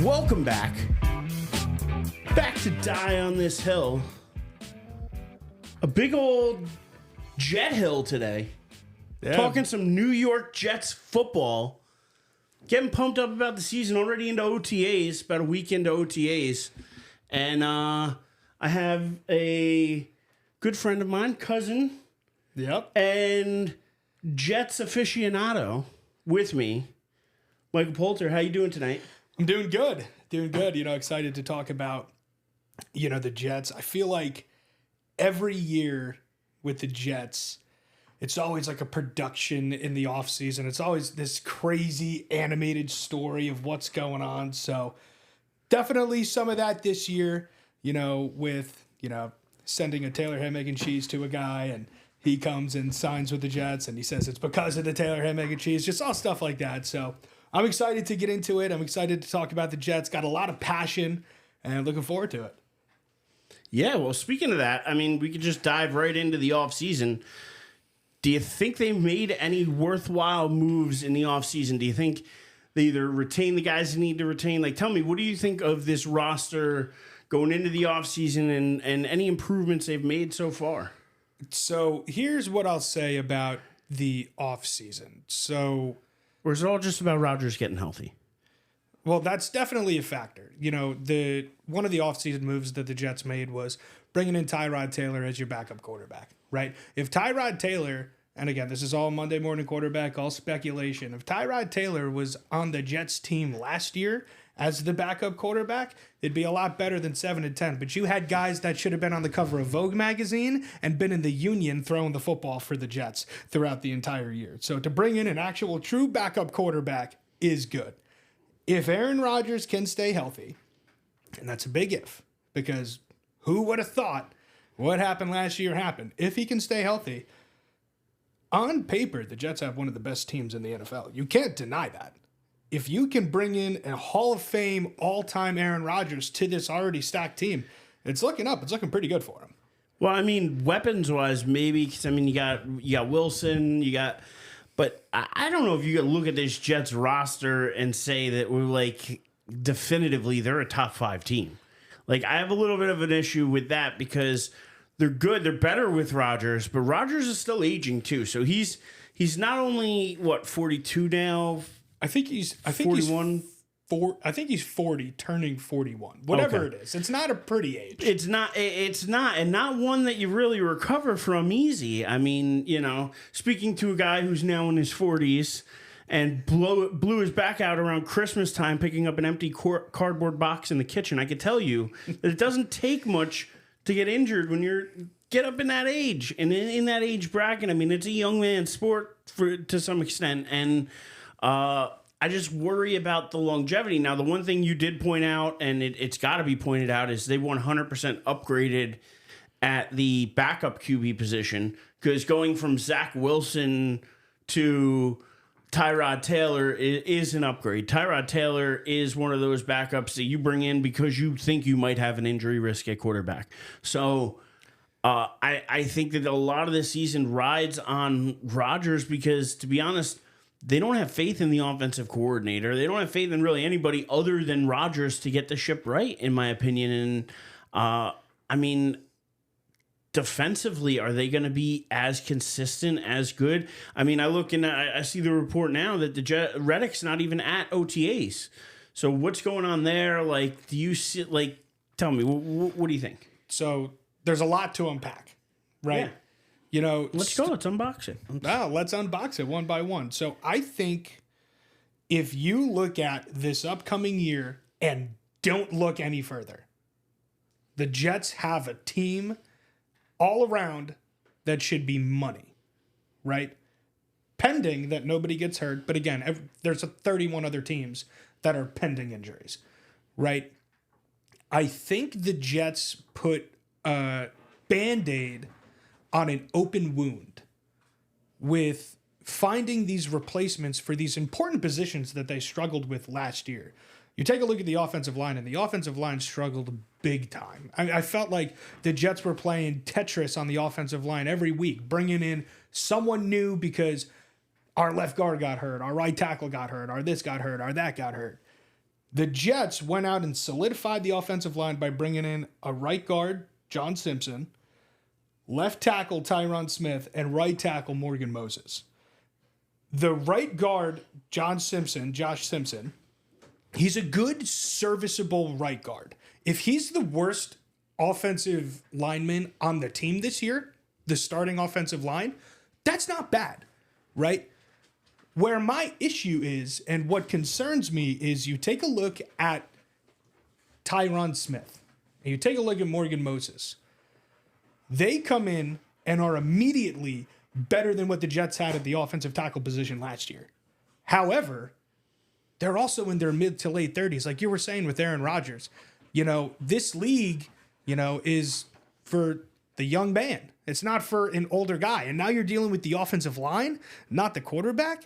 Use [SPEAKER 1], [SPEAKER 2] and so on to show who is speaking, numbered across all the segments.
[SPEAKER 1] Welcome back. Back to die on this hill. A big old jet hill today.
[SPEAKER 2] Yeah.
[SPEAKER 1] Talking some New York Jets football. Getting pumped up about the season, already into OTAs, about a week into OTAs. And I have a good friend of mine, cousin,
[SPEAKER 2] Yep.
[SPEAKER 1] and Jets aficionado with me, Michael Poulter. How you doing tonight?
[SPEAKER 2] I'm doing good. Doing good. Excited to talk about, the Jets. I feel like every year with the Jets, it's always like a production in the offseason. It's always this crazy animated story of what's going on. So definitely some of that this year, with, sending a Taylor ham, egg, and cheese to a guy and he comes and signs with the Jets and he says it's because of the Taylor ham, egg, and cheese, just all stuff like that. So I'm excited to get into it. I'm excited to talk about the Jets. Got a lot of passion and looking forward to it.
[SPEAKER 1] Yeah, well, speaking of that, we could just dive right into the offseason. Do you think they made any worthwhile moves in the offseason? Do you think they either retain the guys they need to retain? Like, tell me, what do you think of this roster going into the offseason and any improvements they've made so far?
[SPEAKER 2] So here's what I'll say about the offseason.
[SPEAKER 1] Or is it all just about Rodgers getting healthy?
[SPEAKER 2] Well, that's definitely a factor. One of the offseason moves that the Jets made was bringing in Tyrod Taylor as your backup quarterback, right? If Tyrod Taylor, and again, this is all Monday morning quarterback, all speculation. If Tyrod Taylor was on the Jets team last year as the backup quarterback, it'd be a lot better than 7-10. But you had guys that should have been on the cover of Vogue magazine and been in the union throwing the football for the Jets throughout the entire year. So to bring in an actual true backup quarterback is good. If Aaron Rodgers can stay healthy, and that's a big if, because who would have thought what happened last year happened? If he can stay healthy, on paper, the Jets have one of the best teams in the NFL. You can't deny that. If you can bring in a Hall of Fame all-time Aaron Rodgers to this already stacked team, it's looking up. It's looking pretty good for him.
[SPEAKER 1] Well, weapons-wise, maybe, because, you got Wilson, but I don't know if you can look at this Jets roster and say that we're definitively they're a top 5 team. I have a little bit of an issue with that because they're good. They're better with Rodgers, but Rodgers is still aging too. So he's not only 42 now.
[SPEAKER 2] I think he's
[SPEAKER 1] 41.
[SPEAKER 2] I think he's 40, turning 41. Whatever it is. It's not a pretty age.
[SPEAKER 1] It's not, and not one that you really recover from easy. Speaking to a guy who's now in his 40s and blew his back out around Christmas time picking up an empty cardboard box in the kitchen, I could tell you that it doesn't take much to get injured when you get up in that age. And in that age bracket, it's a young man's sport to some extent. And I just worry about the longevity. Now, the one thing you did point out, and it's got to be pointed out, is they 100% upgraded at the backup QB position, because going from Zach Wilson to Tyrod Taylor is an upgrade. Tyrod Taylor is one of those backups that you bring in because you think you might have an injury risk at quarterback. So I think that a lot of this season rides on Rodgers because, to be honest, they don't have faith in the offensive coordinator. They don't have faith in really anybody other than Rodgers to get the ship right, in my opinion. And defensively, are they going to be as consistent, as good? I look and I see the report now that the Errich's not even at OTAs. So what's going on there? Do you see? Tell me, what do you think?
[SPEAKER 2] So there's a lot to unpack, right? Yeah.
[SPEAKER 1] Let's go. Let's unbox it.
[SPEAKER 2] Let's unbox it one by one. So I think if you look at this upcoming year and don't look any further, the Jets have a team all around that should be money, right? Pending that nobody gets hurt. But again, there's 31 other teams that are pending injuries, right? I think the Jets put a Band-Aid on an open wound with finding these replacements for these important positions that they struggled with last year. You take a look at the offensive line, and the offensive line struggled big time. I felt like the Jets were playing Tetris on the offensive line every week, bringing in someone new because our left guard got hurt, our right tackle got hurt, our this got hurt, our that got hurt. The Jets went out and solidified the offensive line by bringing in a right guard, John Simpson, left tackle, Tyron Smith, and right tackle, Morgan Moses. The right guard, Josh Simpson, he's a good, serviceable right guard. If he's the worst offensive lineman on the team this year, the starting offensive line, that's not bad, right? Where my issue is, and what concerns me, is you take a look at Tyron Smith, and you take a look at Morgan Moses. They come in and are immediately better than what the Jets had at the offensive tackle position last year. However, they're also in their mid to late 30s, like you were saying with Aaron Rodgers. You know, this league, you know, is for the young man. It's not for an older guy. And now you're dealing with the offensive line, not the quarterback.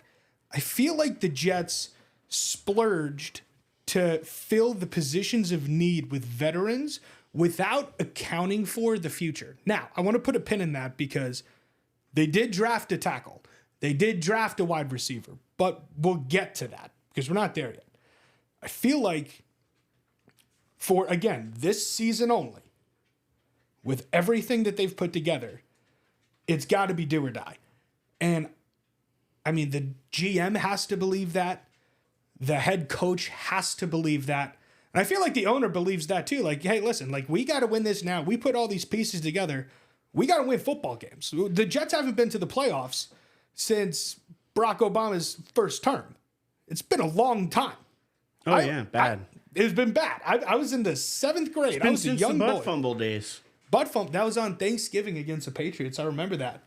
[SPEAKER 2] I feel like the Jets splurged to fill the positions of need with veterans without accounting for the future. Now, I want to put a pin in that because they did draft a tackle. They did draft a wide receiver, but we'll get to that because we're not there yet. I feel like for, again, this season only, with everything that they've put together, it's got to be do or die. And I mean, the GM has to believe that. The head coach has to believe that. And I feel like the owner believes that too. Like, hey, listen, like we got to win this now. We put all these pieces together. We got to win football games. The Jets haven't been to the playoffs since Barack Obama's first term. It's been a long time.
[SPEAKER 1] Oh, yeah, bad.
[SPEAKER 2] It's been bad. I was in the 7th grade.
[SPEAKER 1] I
[SPEAKER 2] was a young
[SPEAKER 1] the
[SPEAKER 2] boy.
[SPEAKER 1] butt fumble days.
[SPEAKER 2] Butt fumble. That was on Thanksgiving against the Patriots. I remember that.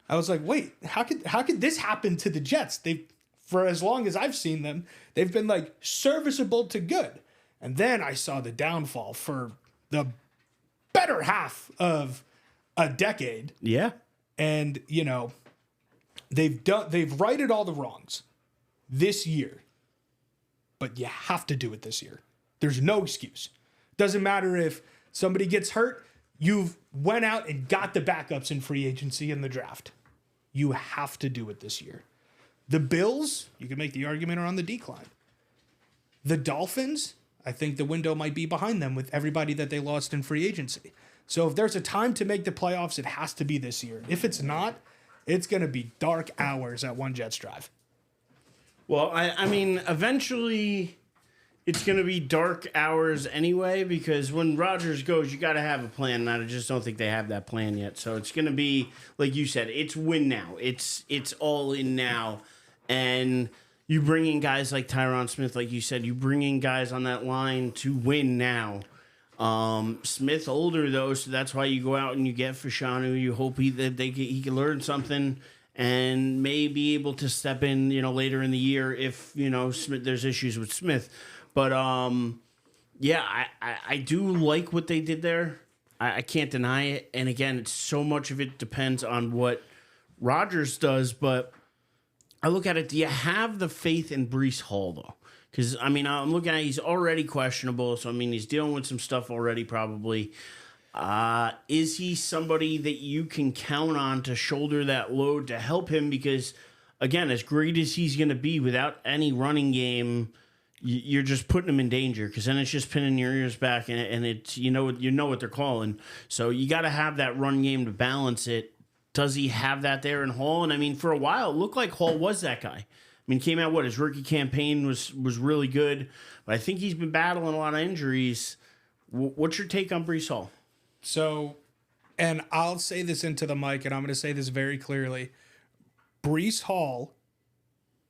[SPEAKER 2] I was like, wait, how could this happen to the Jets? They, for as long as I've seen them, they've been like serviceable to good. And then I saw the downfall for the better half of a decade.
[SPEAKER 1] Yeah.
[SPEAKER 2] And, you know, they've righted all the wrongs this year. But you have to do it this year. There's no excuse. Doesn't matter if somebody gets hurt. You've went out and got the backups in free agency in the draft. You have to do it this year. The Bills, you can make the argument, are on the decline. The Dolphins, I think the window might be behind them with everybody that they lost in free agency. So if there's a time to make the playoffs, it has to be this year. If it's not, it's going to be dark hours at One Jets Drive.
[SPEAKER 1] Well, I mean, eventually it's going to be dark hours anyway, because when Rodgers goes, you got to have a plan. And I just don't think they have that plan yet. So it's going to be, like you said, it's win now. It's all in now. And you bring in guys like Tyron Smith, like you said, you bring in guys on that line to win now. Smith older, though, so that's why you go out and you get Fashanu. You hope he can learn something and may be able to step in, you know, later in the year if, you know, Smith, there's issues with Smith. But, yeah, I do like what they did there. I can't deny it. And, again, it's so much of it depends on what Rodgers does. But I look at it, do you have the faith in Breece Hall, though? Because, I mean, I'm looking at he's already questionable. So, I mean, he's dealing with some stuff already probably. Is he somebody that you can count on to shoulder that load to help him? Because, again, as great as he's going to be without any running game, you're just putting him in danger, because then it's just pinning your ears back, and it's you know what they're calling. So you got to have that run game to balance it. Does he have that there in Hall? And I mean, for a while, it looked like Hall was that guy. I mean, he came out his rookie campaign was really good, but I think he's been battling a lot of injuries. What's your take on Breece Hall?
[SPEAKER 2] So, and I'll say this into the mic, and I'm going to say this very clearly. Breece Hall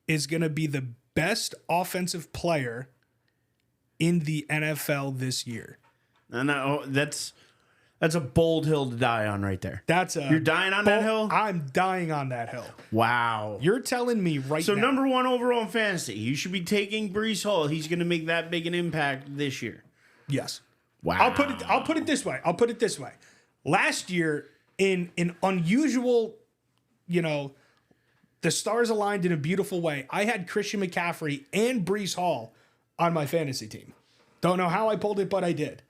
[SPEAKER 2] is going to be the best offensive player in the NFL this year.
[SPEAKER 1] No, that's a bold hill to die on right there. You're dying on that hill?
[SPEAKER 2] I'm dying on that hill.
[SPEAKER 1] Wow.
[SPEAKER 2] You're telling me right now.
[SPEAKER 1] So number 1 overall in fantasy, you should be taking Breece Hall. He's going to make that big an impact this year.
[SPEAKER 2] Yes.
[SPEAKER 1] Wow.
[SPEAKER 2] I'll put it this way. Last year, in an unusual, you know, the stars aligned in a beautiful way, I had Christian McCaffrey and Breece Hall on my fantasy team. Don't know how I pulled it, but I did.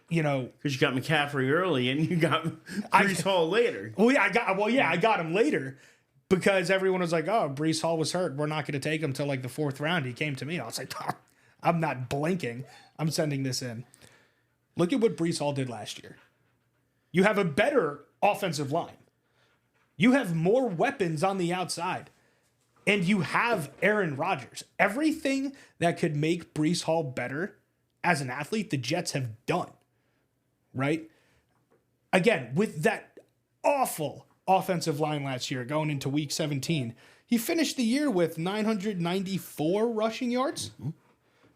[SPEAKER 2] You know,
[SPEAKER 1] because you got McCaffrey early and you got Breece Hall later.
[SPEAKER 2] I got him later because everyone was like, "Oh, Breece Hall was hurt. We're not going to take him till like the 4th round." He came to me. I was like, I'm not blinking. I'm sending this in. Look at what Breece Hall did last year. You have a better offensive line. You have more weapons on the outside. And you have Aaron Rodgers. Everything that could make Breece Hall better as an athlete, the Jets have done. Right? Again, with that awful offensive line last year going into week 17, he finished the year with 994 rushing yards. Mm-hmm.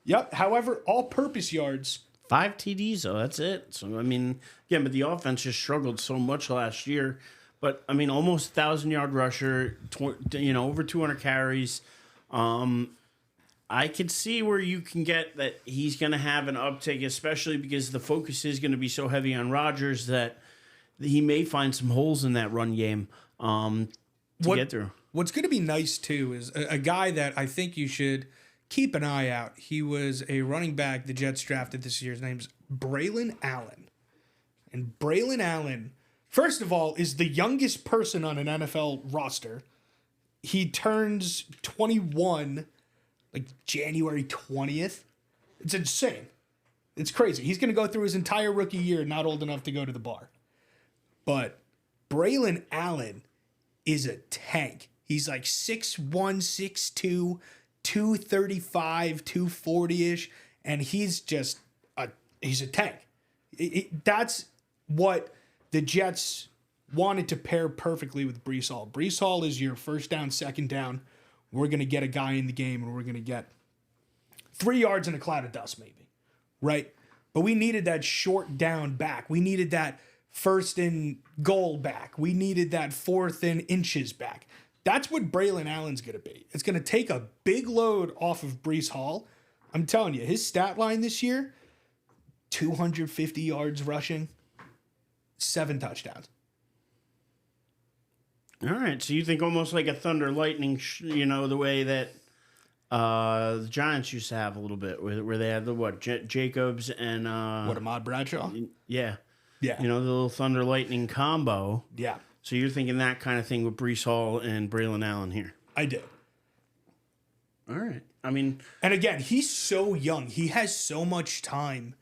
[SPEAKER 2] Yep. However, all-purpose yards.
[SPEAKER 1] 5 TDs, though. That's it. So, I mean, again, but the offense just struggled so much last year. But, I mean, almost 1,000-yard rusher, over 200 carries. I could see where you can get that he's going to have an uptick, especially because the focus is going to be so heavy on Rodgers that he may find some holes in that run game to get through.
[SPEAKER 2] What's going to be nice, too, is a guy that I think you should keep an eye out. He was a running back the Jets drafted this year. His name's Braylon Allen. And Braylon Allen, first of all, is the youngest person on an NFL roster. He turns 21 like January 20th. It's insane. It's crazy. He's going to go through his entire rookie year not old enough to go to the bar. But Braylon Allen is a tank. He's like 6'1", 6'2", 235, 240-ish, and he's a tank. That's what the Jets wanted to pair perfectly with Breece Hall. Breece Hall is your first down, second down. We're going to get a guy in the game, and we're going to get 3 yards in a cloud of dust, maybe, right? But we needed that short down back. We needed that first and goal back. We needed that fourth and inches back. That's what Braylon Allen's going to be. It's going to take a big load off of Breece Hall. I'm telling you, his stat line this year, 250 yards rushing, 7 touchdowns.
[SPEAKER 1] All right, so you think almost like a thunder lightning, the way that the Giants used to have a little bit, where they had the Jacobs and
[SPEAKER 2] Ahmad Bradshaw?
[SPEAKER 1] Yeah.
[SPEAKER 2] Yeah.
[SPEAKER 1] The little thunder lightning combo.
[SPEAKER 2] Yeah.
[SPEAKER 1] So you're thinking that kind of thing with Breece Hall and Braylon Allen here.
[SPEAKER 2] I do.
[SPEAKER 1] All right. I mean,
[SPEAKER 2] and again, he's so young. He has so much time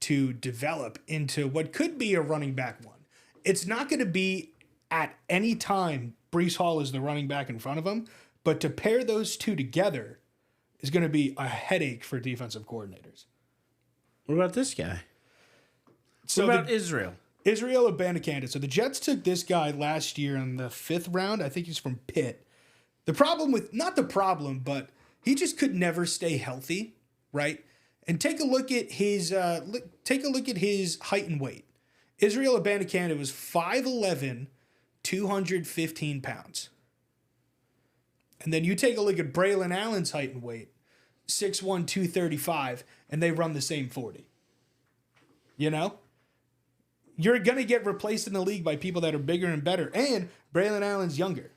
[SPEAKER 2] to develop into what could be a running back one. It's not going to be at any time Breece Hall is the running back in front of him, but to pair those two together is going to be a headache for defensive coordinators.
[SPEAKER 1] What about this guy?
[SPEAKER 2] So
[SPEAKER 1] what about Israel?
[SPEAKER 2] Israel Abanikanda. So the Jets took this guy last year in the 5th round. I think he's from Pitt. But he just could never stay healthy, right? And take a look at his height and weight. Israel Abanikanda was 5'11", 215 pounds. And then you take a look at Braylon Allen's height and weight, 6'1", 235, and they run the same 40. You're going to get replaced in the league by people that are bigger and better. And Braylon Allen's younger.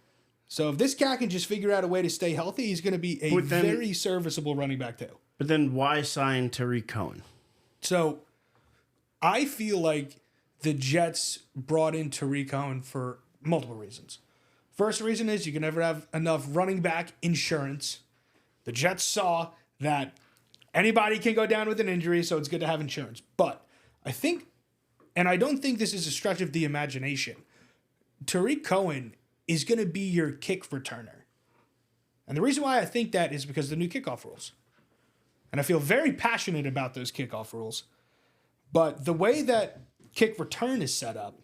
[SPEAKER 2] So if this guy can just figure out a way to stay healthy, he's going to be a very serviceable running back too.
[SPEAKER 1] But then why sign Tariq Cohen?
[SPEAKER 2] So I feel like the Jets brought in Tariq Cohen for multiple reasons. First reason is you can never have enough running back insurance. The Jets saw that anybody can go down with an injury, so it's good to have insurance. But I think, and I don't think this is a stretch of the imagination, Tariq Cohen is going to be your kick returner. And the reason why I think that is because of the new kickoff rules. And I feel very passionate about those kickoff rules. But the way that kick return is set up,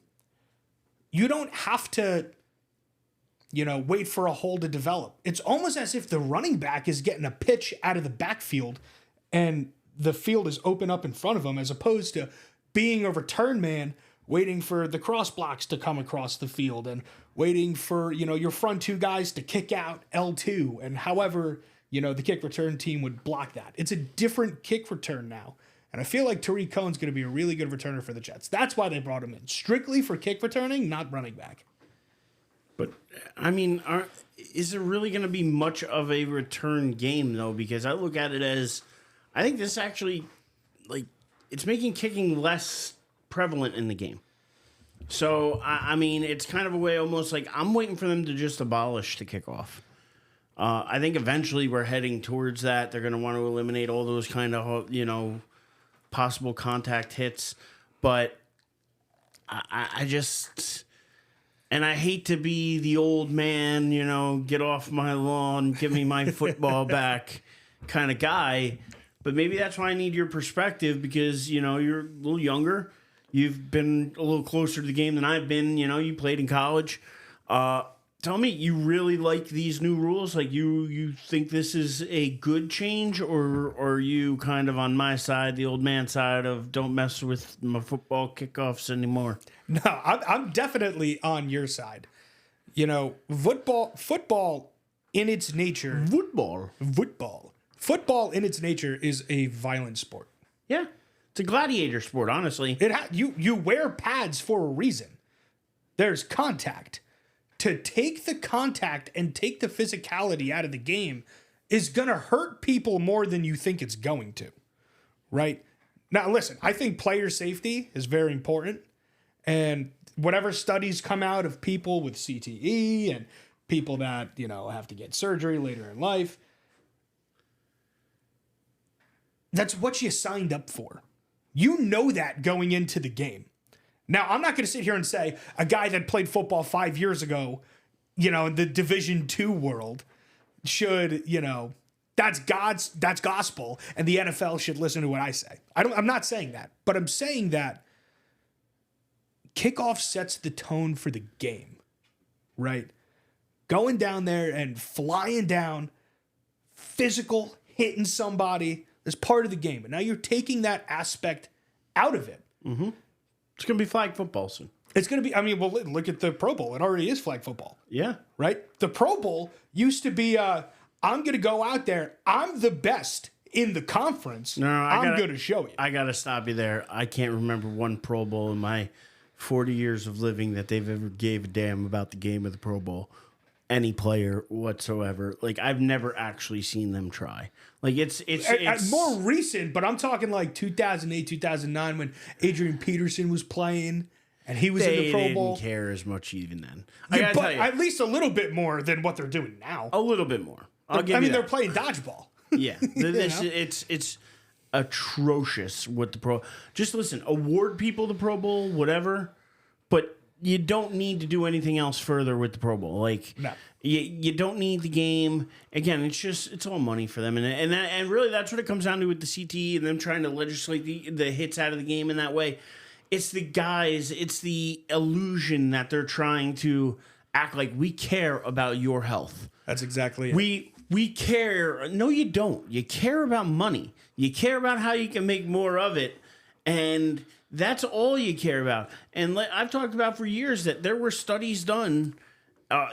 [SPEAKER 2] you don't have to, wait for a hole to develop. It's almost as if the running back is getting a pitch out of the backfield and the field is open up in front of him, as opposed to being a return man waiting for the cross blocks to come across the field and waiting for, your front two guys to kick out L2 and however, the kick return team would block that. It's a different kick return now. And I feel like Tariq Cohen's going to be a really good returner for the Jets. That's why they brought him in. Strictly for kick returning, not running back.
[SPEAKER 1] But, I mean, is there really going to be much of a return game, though? Because I look at it as, I think this actually, it's making kicking less prevalent in the game. So, I mean, it's kind of a way almost like I'm waiting for them to just abolish the kickoff. I think eventually we're heading towards that. They're going to want to eliminate all those kind of, possible contact hits. But I just, and I hate to be the old man, get off my lawn, give me my football back kind of guy. But maybe that's why I need your perspective because, you're a little younger. You've been a little closer to the game than I've been. You played in college. Tell me, you really like these new rules? Like, you think this is a good change, or are you kind of on my side, the old man side of don't mess with my football kickoffs anymore?
[SPEAKER 2] No, I'm definitely on your side. Football in its nature. Football in its nature is a violent sport.
[SPEAKER 1] Yeah, it's a gladiator sport, honestly.
[SPEAKER 2] You wear pads for a reason. There's contact. To take the contact and take the physicality out of the game is going to hurt people more than you think it's going to, right? Now, listen, I think player safety is very important. And whatever studies come out of people with CTE and people that, have to get surgery later in life, that's what you signed up for. You know that going into the game. Now, I'm not going to sit here and say a guy that played football 5 years ago, in the Division II world should, that's gospel, and the NFL should listen to what I say. I'm not saying that, but I'm saying that kickoff sets the tone for the game, right? Going down there and flying down, physical, hitting somebody is part of the game. And now you're taking that aspect out of it.
[SPEAKER 1] Mm-hmm. It's going to be flag football soon.
[SPEAKER 2] It's going to be, look at the Pro Bowl. It already is flag football.
[SPEAKER 1] Yeah.
[SPEAKER 2] Right? The Pro Bowl used to be, I'm going to go out there. I'm the best in the conference.
[SPEAKER 1] No,
[SPEAKER 2] I'm going to show you.
[SPEAKER 1] I got to stop you there. I can't remember one Pro Bowl in my 40 years of living that they've ever gave a damn about the game of the Pro Bowl. Any player whatsoever. Like, I've never actually seen them try. Like, it's
[SPEAKER 2] more recent, but I'm talking like 2008, 2009 when Adrian Peterson was playing and he was in the Pro Bowl.
[SPEAKER 1] They didn't care as much even then.
[SPEAKER 2] Yeah, but at least a little bit more than what they're doing now.
[SPEAKER 1] A little bit more. They're
[SPEAKER 2] playing dodgeball.
[SPEAKER 1] Yeah. It's atrocious what the Pro... Just listen, award people the Pro Bowl, whatever, but you don't need to do anything else further with the Pro Bowl. Like,
[SPEAKER 2] no.
[SPEAKER 1] You don't need the game. Again, it's all money for them, and really that's what it comes down to with the CTE and them trying to legislate the hits out of the game in that way. It's the guys. It's the illusion that they're trying to act like we care about your health.
[SPEAKER 2] That's exactly it.
[SPEAKER 1] We care. No, you don't. You care about money. You care about how you can make more of it, and that's all you care about. And I've talked about for years that there were studies done, that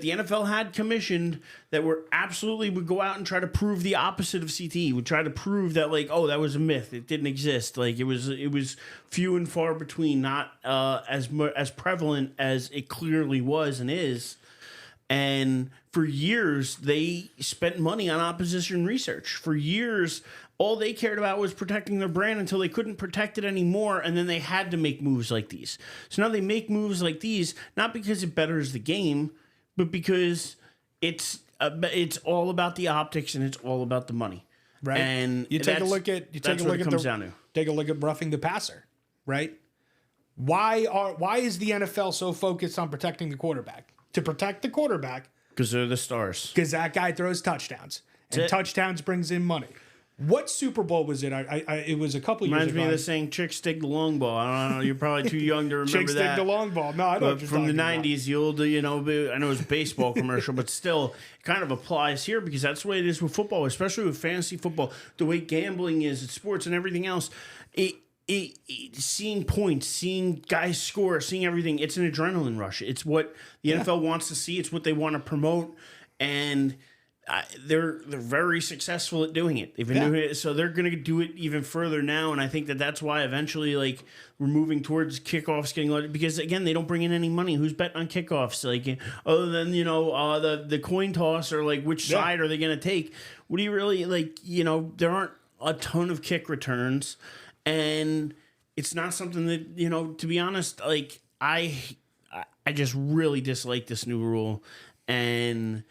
[SPEAKER 1] the NFL had commissioned that would go out and try to prove the opposite of CTE. Would try to prove that that was a myth. It didn't exist. Like it was few and far between, not as prevalent as it clearly was and is. And for years, they spent money on opposition research. For years, all they cared about was protecting their brand until they couldn't protect it anymore, and then they had to make moves like these. So now they make moves like these, not because it betters the game, but because it's all about the optics and it's all about the money.
[SPEAKER 2] Right.
[SPEAKER 1] And
[SPEAKER 2] take a look at roughing the passer, right? Why is the NFL so focused on protecting the quarterback? To protect the quarterback,
[SPEAKER 1] because they're the stars.
[SPEAKER 2] Because that guy throws touchdowns, and touchdowns brings in money. What Super Bowl was it? It was a couple years ago.
[SPEAKER 1] Reminds me of the saying, "Chicks dig the long ball." I don't know. You're probably too young to remember
[SPEAKER 2] Chicks
[SPEAKER 1] that.
[SPEAKER 2] dig the long ball. No, I don't.
[SPEAKER 1] From the '90s, the old, I know it's a baseball commercial, but still, it kind of applies here because that's the way it is with football, especially with fantasy football. The way gambling is, sports and everything else. Seeing points, seeing guys score, seeing everything, it's an adrenaline rush. It's what the NFL wants to see. It's what they want to promote, and they're very successful at doing it. They've been doing it, so they're going to do it even further now. And I think that's why eventually, we're moving towards kickoffs getting because again, they don't bring in any money. Who's betting on kickoffs? Other than the coin toss or which side are they going to take? What do you really there aren't a ton of kick returns. And it's not something that, to be honest, I just really dislike this new rule. And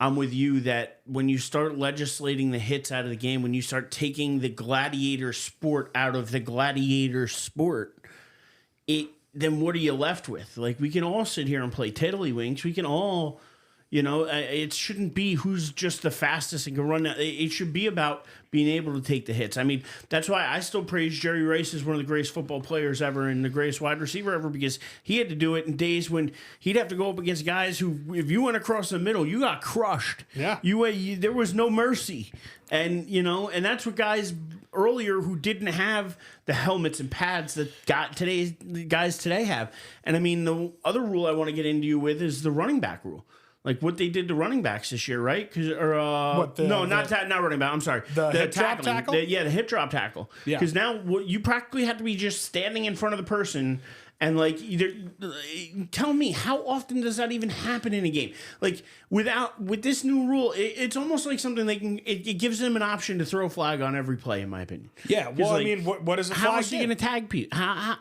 [SPEAKER 1] I'm with you that when you start legislating the hits out of the game, when you start taking the gladiator sport out of the gladiator sport, then what are you left with? Like, we can all sit here and play tiddlywinks. We can all, it shouldn't be who's just the fastest and can run. It should be about being able to take the hits. I mean, that's why I still praise Jerry Rice as one of the greatest football players ever and the greatest wide receiver ever, because he had to do it in days when he'd have to go up against guys who, if you went across the middle, you got crushed.
[SPEAKER 2] Yeah.
[SPEAKER 1] There was no mercy. And, and that's what guys earlier who didn't have the helmets and pads that the guys today have. And I mean, the other rule I want to get into you with is the running back rule. Like what they did to running backs this year, right? Not running back. I'm sorry.
[SPEAKER 2] The hip drop tackle?
[SPEAKER 1] The hip drop tackle.
[SPEAKER 2] Yeah.
[SPEAKER 1] Because now you practically have to be just standing in front of the person and tell me, how often does that even happen in a game? Like with this new rule, it's almost like something it gives them an option to throw a flag on every play, in my opinion.
[SPEAKER 2] Yeah. Well, I mean, what is a flag?
[SPEAKER 1] How else are you going to tag people? How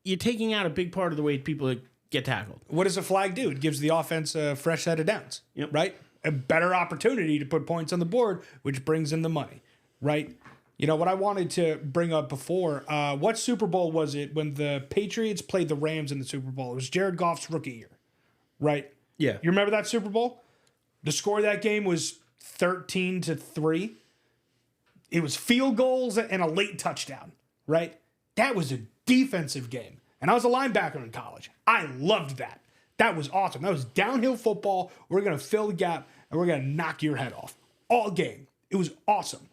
[SPEAKER 1] you're taking out a big part of the way people get tackled.
[SPEAKER 2] What does a flag do? It gives the offense a fresh set of downs, right? A better opportunity to put points on the board, which brings in the money, right? What I wanted to bring up before, what Super Bowl was it when the Patriots played the Rams in the Super Bowl? It was Jared Goff's rookie year, right?
[SPEAKER 1] Yeah.
[SPEAKER 2] You remember that Super Bowl? The score of that game was 13-3. It was field goals and a late touchdown, right? That was a defensive game. And I was a linebacker in college. I loved that. That was awesome. That was downhill football. We're going to fill the gap, and we're going to knock your head off. All game. It was awesome.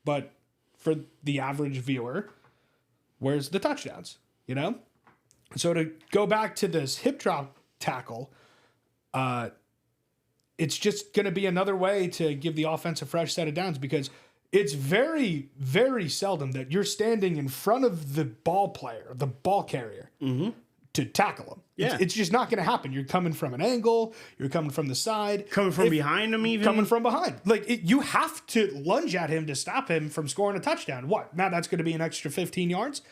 [SPEAKER 2] But for the average viewer, where's the touchdowns? So to go back to this hip drop tackle, it's just going to be another way to give the offense a fresh set of downs, because it's very, very seldom that you're standing in front of the ball player, the ball carrier, to tackle him.
[SPEAKER 1] Yeah.
[SPEAKER 2] It's just not going to happen. You're coming from an angle. You're coming from the side.
[SPEAKER 1] Coming from behind him even?
[SPEAKER 2] Coming from behind. You have to lunge at him to stop him from scoring a touchdown. What? Now that's going to be an extra 15 yards?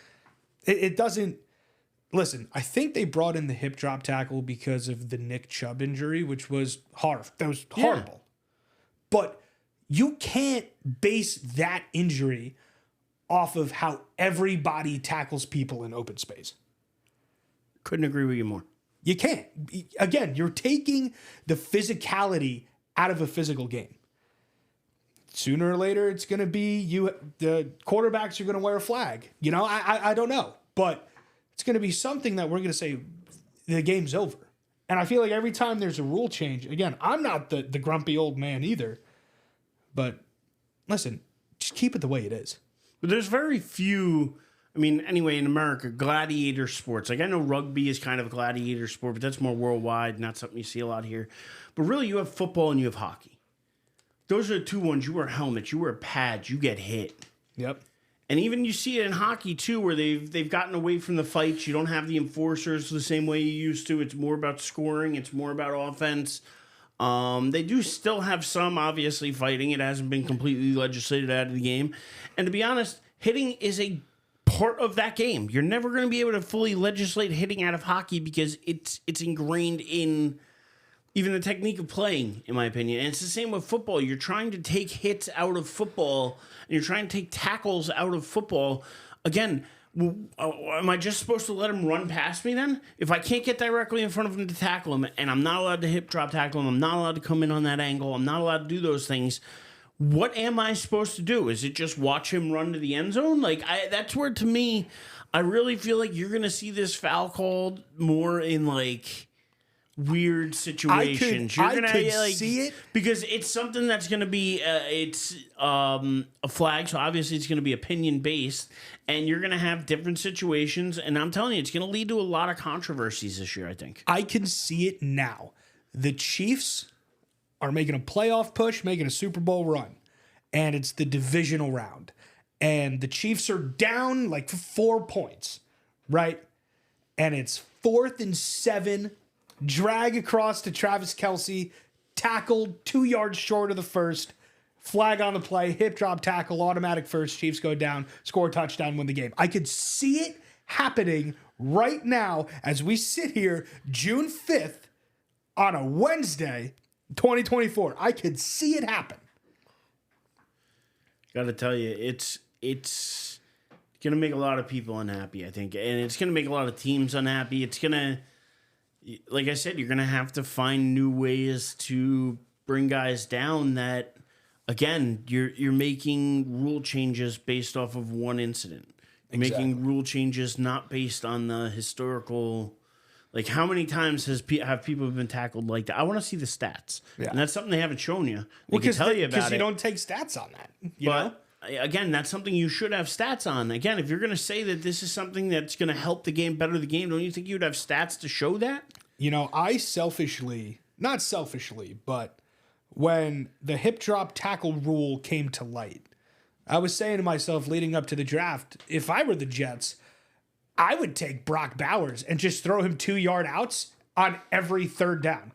[SPEAKER 2] It doesn't... Listen, I think they brought in the hip drop tackle because of the Nick Chubb injury, which was horrible. That was horrible. But you can't base that injury off of how everybody tackles people in open space.
[SPEAKER 1] Couldn't agree with you more.
[SPEAKER 2] You can't. Again, you're taking the physicality out of a physical game. Sooner or later, it's going to be the quarterbacks are going to wear a flag. I don't know. But it's going to be something that we're going to say the game's over. And I feel like every time there's a rule change, again, I'm not the grumpy old man either. But listen, just keep it the way it is.
[SPEAKER 1] But there's very few, anyway, in America, gladiator sports. Like, I know rugby is kind of a gladiator sport, but that's more worldwide, not something you see a lot here. But really, you have football and you have hockey. Those are the two ones. You wear helmets, you wear pads, you get hit.
[SPEAKER 2] Yep.
[SPEAKER 1] And even you see it in hockey, too, where they've gotten away from the fights. You don't have the enforcers the same way you used to. It's more about scoring. It's more about offense. They do still have some, obviously, fighting. It hasn't been completely legislated out of the game. And to be honest, hitting is a part of that game. You're never going to be able to fully legislate hitting out of hockey because it's ingrained in even the technique of playing, in my opinion. And it's the same with football. You're trying to take hits out of football, and you're trying to take tackles out of football. Again, am I just supposed to let him run past me then? If I can't get directly in front of him to tackle him, and I'm not allowed to hip drop tackle him, I'm not allowed to come in on that angle, I'm not allowed to do those things, what am I supposed to do? Is it just watch him run to the end zone? That's where, to me, I really feel like you're going to see this foul called more in, weird situations.
[SPEAKER 2] I could see it
[SPEAKER 1] because it's something that's going to be a flag, so obviously it's going to be opinion based, and you're going to have different situations, and I'm telling you, it's going to lead to a lot of controversies this year, I think.
[SPEAKER 2] I can see it now. The Chiefs are making a playoff push, making a Super Bowl run, and it's the divisional round, and the Chiefs are down 4 points, right? And it's 4th and 7. Drag across to Travis Kelce, tackled 2 yards short of the first, flag on the play, hip drop tackle, automatic first, Chiefs go down, score a touchdown, win the game. I could see it happening right now as we sit here June 5th on a Wednesday. 2024. I could see it happen.
[SPEAKER 1] Got to tell you, it's going to make a lot of people unhappy, I think. And it's going to make a lot of teams unhappy. It's going to, like I said, you're going to have to find new ways to bring guys down that, again, you're making rule changes based off of one incident. You're making rule changes not based on the historical. Like, how many times have people been tackled like that? I want to see the stats.
[SPEAKER 2] Yeah.
[SPEAKER 1] And that's something they haven't shown you.
[SPEAKER 2] Well,
[SPEAKER 1] They can tell you about it.
[SPEAKER 2] Because you don't take stats on that. You know?
[SPEAKER 1] Again, that's something you should have stats on. Again, if you're going to say that this is something that's going to help the game, better the game, don't you think you'd have stats to show that?
[SPEAKER 2] You know, not selfishly, but when the hip drop tackle rule came to light, I was saying to myself leading up to the draft, if I were the Jets, I would take Brock Bowers and just throw him 2-yard outs on every third down.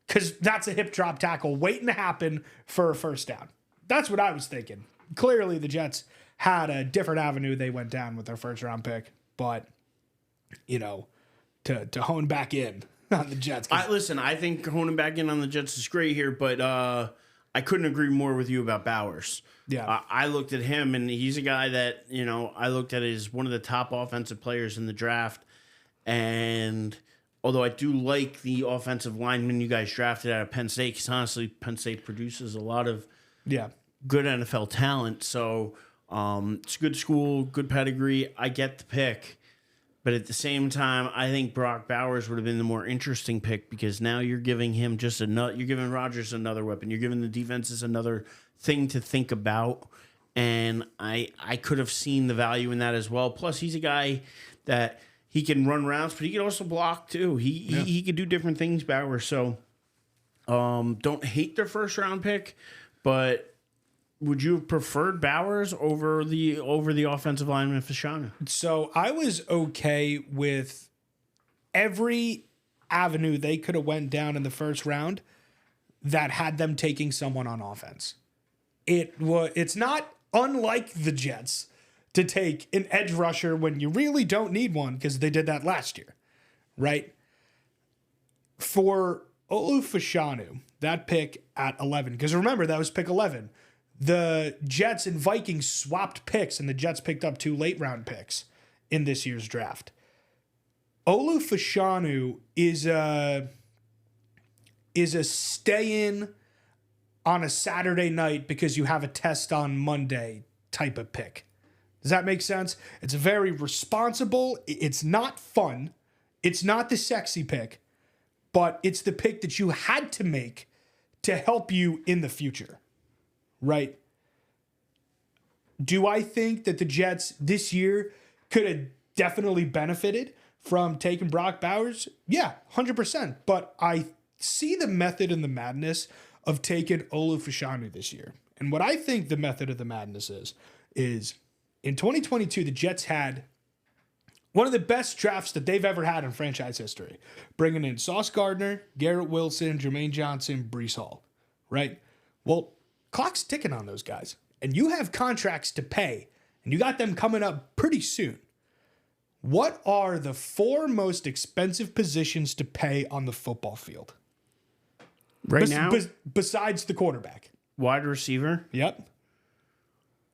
[SPEAKER 2] Because that's a hip drop tackle waiting to happen for a first down. That's what I was thinking. Clearly, the Jets had a different avenue they went down with their first round pick. But, you know, to hone back in on the Jets.
[SPEAKER 1] I think honing back in on the Jets is great here, but I couldn't agree more with you about Bowers.
[SPEAKER 2] Yeah.
[SPEAKER 1] I looked at him, and he's a guy that, I looked at as one of the top offensive players in the draft. And although I do like the offensive lineman you guys drafted out of Penn State, because honestly, Penn State produces a lot of good NFL talent. So it's a good school, good pedigree. I get the pick. But at the same time, I think Brock Bowers would have been the more interesting pick, because now you're giving him you're giving Rodgers another weapon. You're giving the defenses another thing to think about. And I could have seen the value in that as well. Plus, he's a guy that he can run routes, but he can also block too. He could do different things, Bowers. So don't hate their first round pick, but would you have preferred Bowers over the offensive lineman Fashanu?
[SPEAKER 2] So I was okay with every avenue they could have went down in the first round that had them taking someone on offense. It's not unlike the Jets to take an edge rusher when you really don't need one, because they did that last year, right? For Olu Fashanu, that pick at 11, because remember, that was pick 11. The Jets and Vikings swapped picks, and the Jets picked up 2 late-round picks in this year's draft. Olu Fashanu is a stay-in on a Saturday night because you have a test on Monday type of pick. Does that make sense? It's very responsible. It's not fun. It's not the sexy pick, but it's the pick that you had to make to help you in the future. Right? Do I think that the Jets this year could have definitely benefited from taking Brock Bowers? Yeah, 100%. But I see the method and the madness of taking Olu Fashanu this year. And what I think the method of the madness is in 2022, the Jets had one of the best drafts that they've ever had in franchise history, bringing in Sauce Gardner, Garrett Wilson, Jermaine Johnson, Breece Hall. Right? Well, clock's ticking on those guys, and you have contracts to pay, and you got them coming up pretty soon. What are the 4 most expensive positions to pay on the football field?
[SPEAKER 1] Now?
[SPEAKER 2] Besides the quarterback.
[SPEAKER 1] Wide receiver?
[SPEAKER 2] Yep.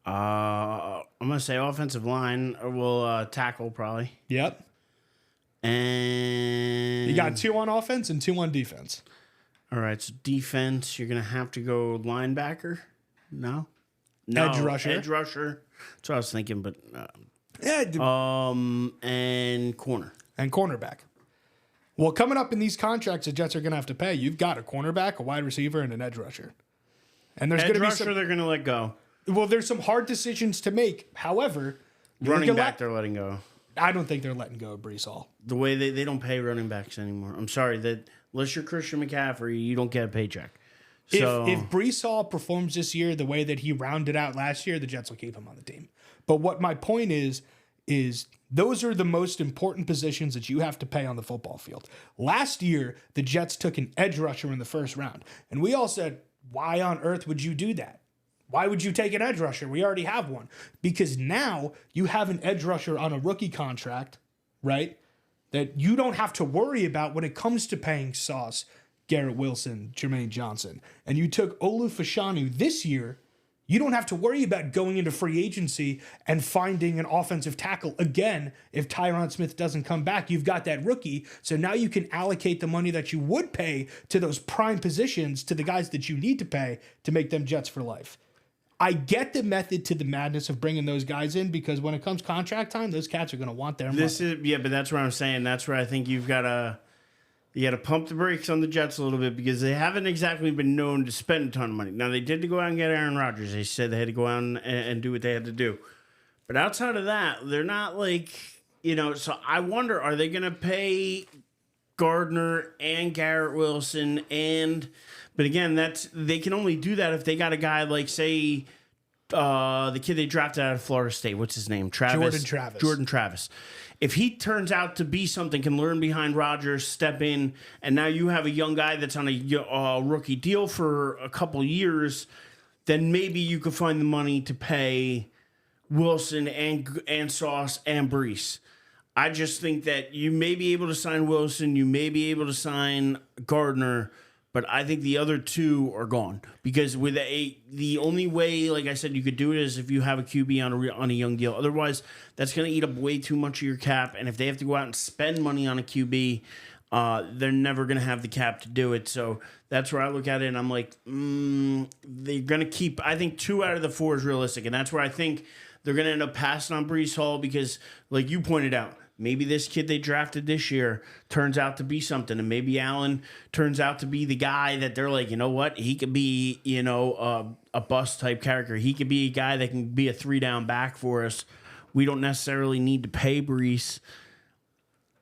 [SPEAKER 1] I'm going to say offensive line, or we'll tackle probably.
[SPEAKER 2] Yep.
[SPEAKER 1] And
[SPEAKER 2] you got 2 on offense and 2 on defense.
[SPEAKER 1] All right, so defense, you're going to have to go linebacker? No.
[SPEAKER 2] Edge rusher.
[SPEAKER 1] Edge rusher. That's what I was thinking, but... and corner.
[SPEAKER 2] And cornerback. Well, coming up in these contracts the Jets are going to have to pay, you've got a cornerback, a wide receiver, and an edge rusher. And there's going to be some...
[SPEAKER 1] they're going to let go.
[SPEAKER 2] Well, there's some hard decisions to make. However...
[SPEAKER 1] Running back, they're letting go.
[SPEAKER 2] I don't think they're letting go of Breece Hall.
[SPEAKER 1] The way they don't pay running backs anymore. I'm sorry, that unless you're Christian McCaffrey, you don't get a paycheck. So
[SPEAKER 2] if Breece Hall performs this year the way that he rounded out last year, the Jets will keep him on the team. But what my point is those are the most important positions that you have to pay on the football field. Last year, the Jets took an edge rusher in the first round. And we all said, why on earth would you do that? Why would you take an edge rusher? We already have one. Because now you have an edge rusher on a rookie contract, right? That you don't have to worry about when it comes to paying Sauce, Garrett Wilson, Jermaine Johnson, and you took Olu Fashanu this year, you don't have to worry about going into free agency and finding an offensive tackle again if Tyron Smith doesn't come back. You've got that rookie, so now you can allocate the money that you would pay to those prime positions to the guys that you need to pay to make them Jets for life. I get the method to the madness of bringing those guys in because when it comes contract time, those cats are going to want their money.
[SPEAKER 1] But that's what I'm saying. That's where I think you got to pump the brakes on the Jets a little bit because they haven't exactly been known to spend a ton of money. Now, they did go out and get Aaron Rodgers. They said they had to go out and do what they had to do. But outside of that, they're not so I wonder, are they going to pay Gardner and Garrett Wilson but again, they can only do that if they got a guy like, say, the kid they drafted out of Florida State. What's his name? Jordan Travis. If he turns out to be something, can learn behind Rodgers, step in, and now you have a young guy that's on a rookie deal for a couple years, then maybe you could find the money to pay Wilson and Sauce and Breece. I just think that you may be able to sign Wilson, you may be able to sign Gardner, but I think the other two are gone because the only way, like I said, you could do it is if you have a QB on a young deal. Otherwise, that's going to eat up way too much of your cap. And if they have to go out and spend money on a QB, they're never going to have the cap to do it. So that's where I look at it, and I'm like, they're going to keep. I think 2 out of the 4 is realistic, and that's where I think they're going to end up passing on Breece Hall because, like you pointed out, maybe this kid they drafted this year turns out to be something, and maybe Allen turns out to be the guy that they're like, you know what, he could be, a bust type character. He could be a guy that can be a 3-down back for us. We don't necessarily need to pay Breece.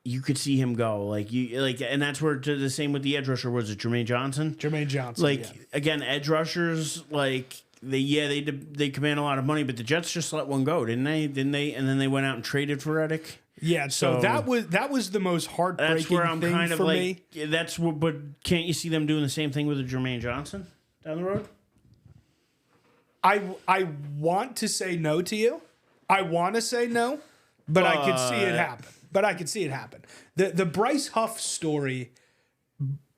[SPEAKER 1] You could see him go and that's where the same with the edge rusher. Was it Jermaine Johnson?
[SPEAKER 2] Jermaine Johnson.
[SPEAKER 1] Again, edge rushers they command a lot of money, but the Jets just let one go, didn't they? And then they went out and traded for Erich.
[SPEAKER 2] Yeah, so that was the most heartbreaking
[SPEAKER 1] that's where I'm
[SPEAKER 2] thing
[SPEAKER 1] kind of
[SPEAKER 2] for
[SPEAKER 1] like,
[SPEAKER 2] me.
[SPEAKER 1] That's what, but can't you see them doing the same thing with a Jermaine Johnson down the road?
[SPEAKER 2] I want to say no to you. I want to say no, but I could see it happen. The Bryce Huff story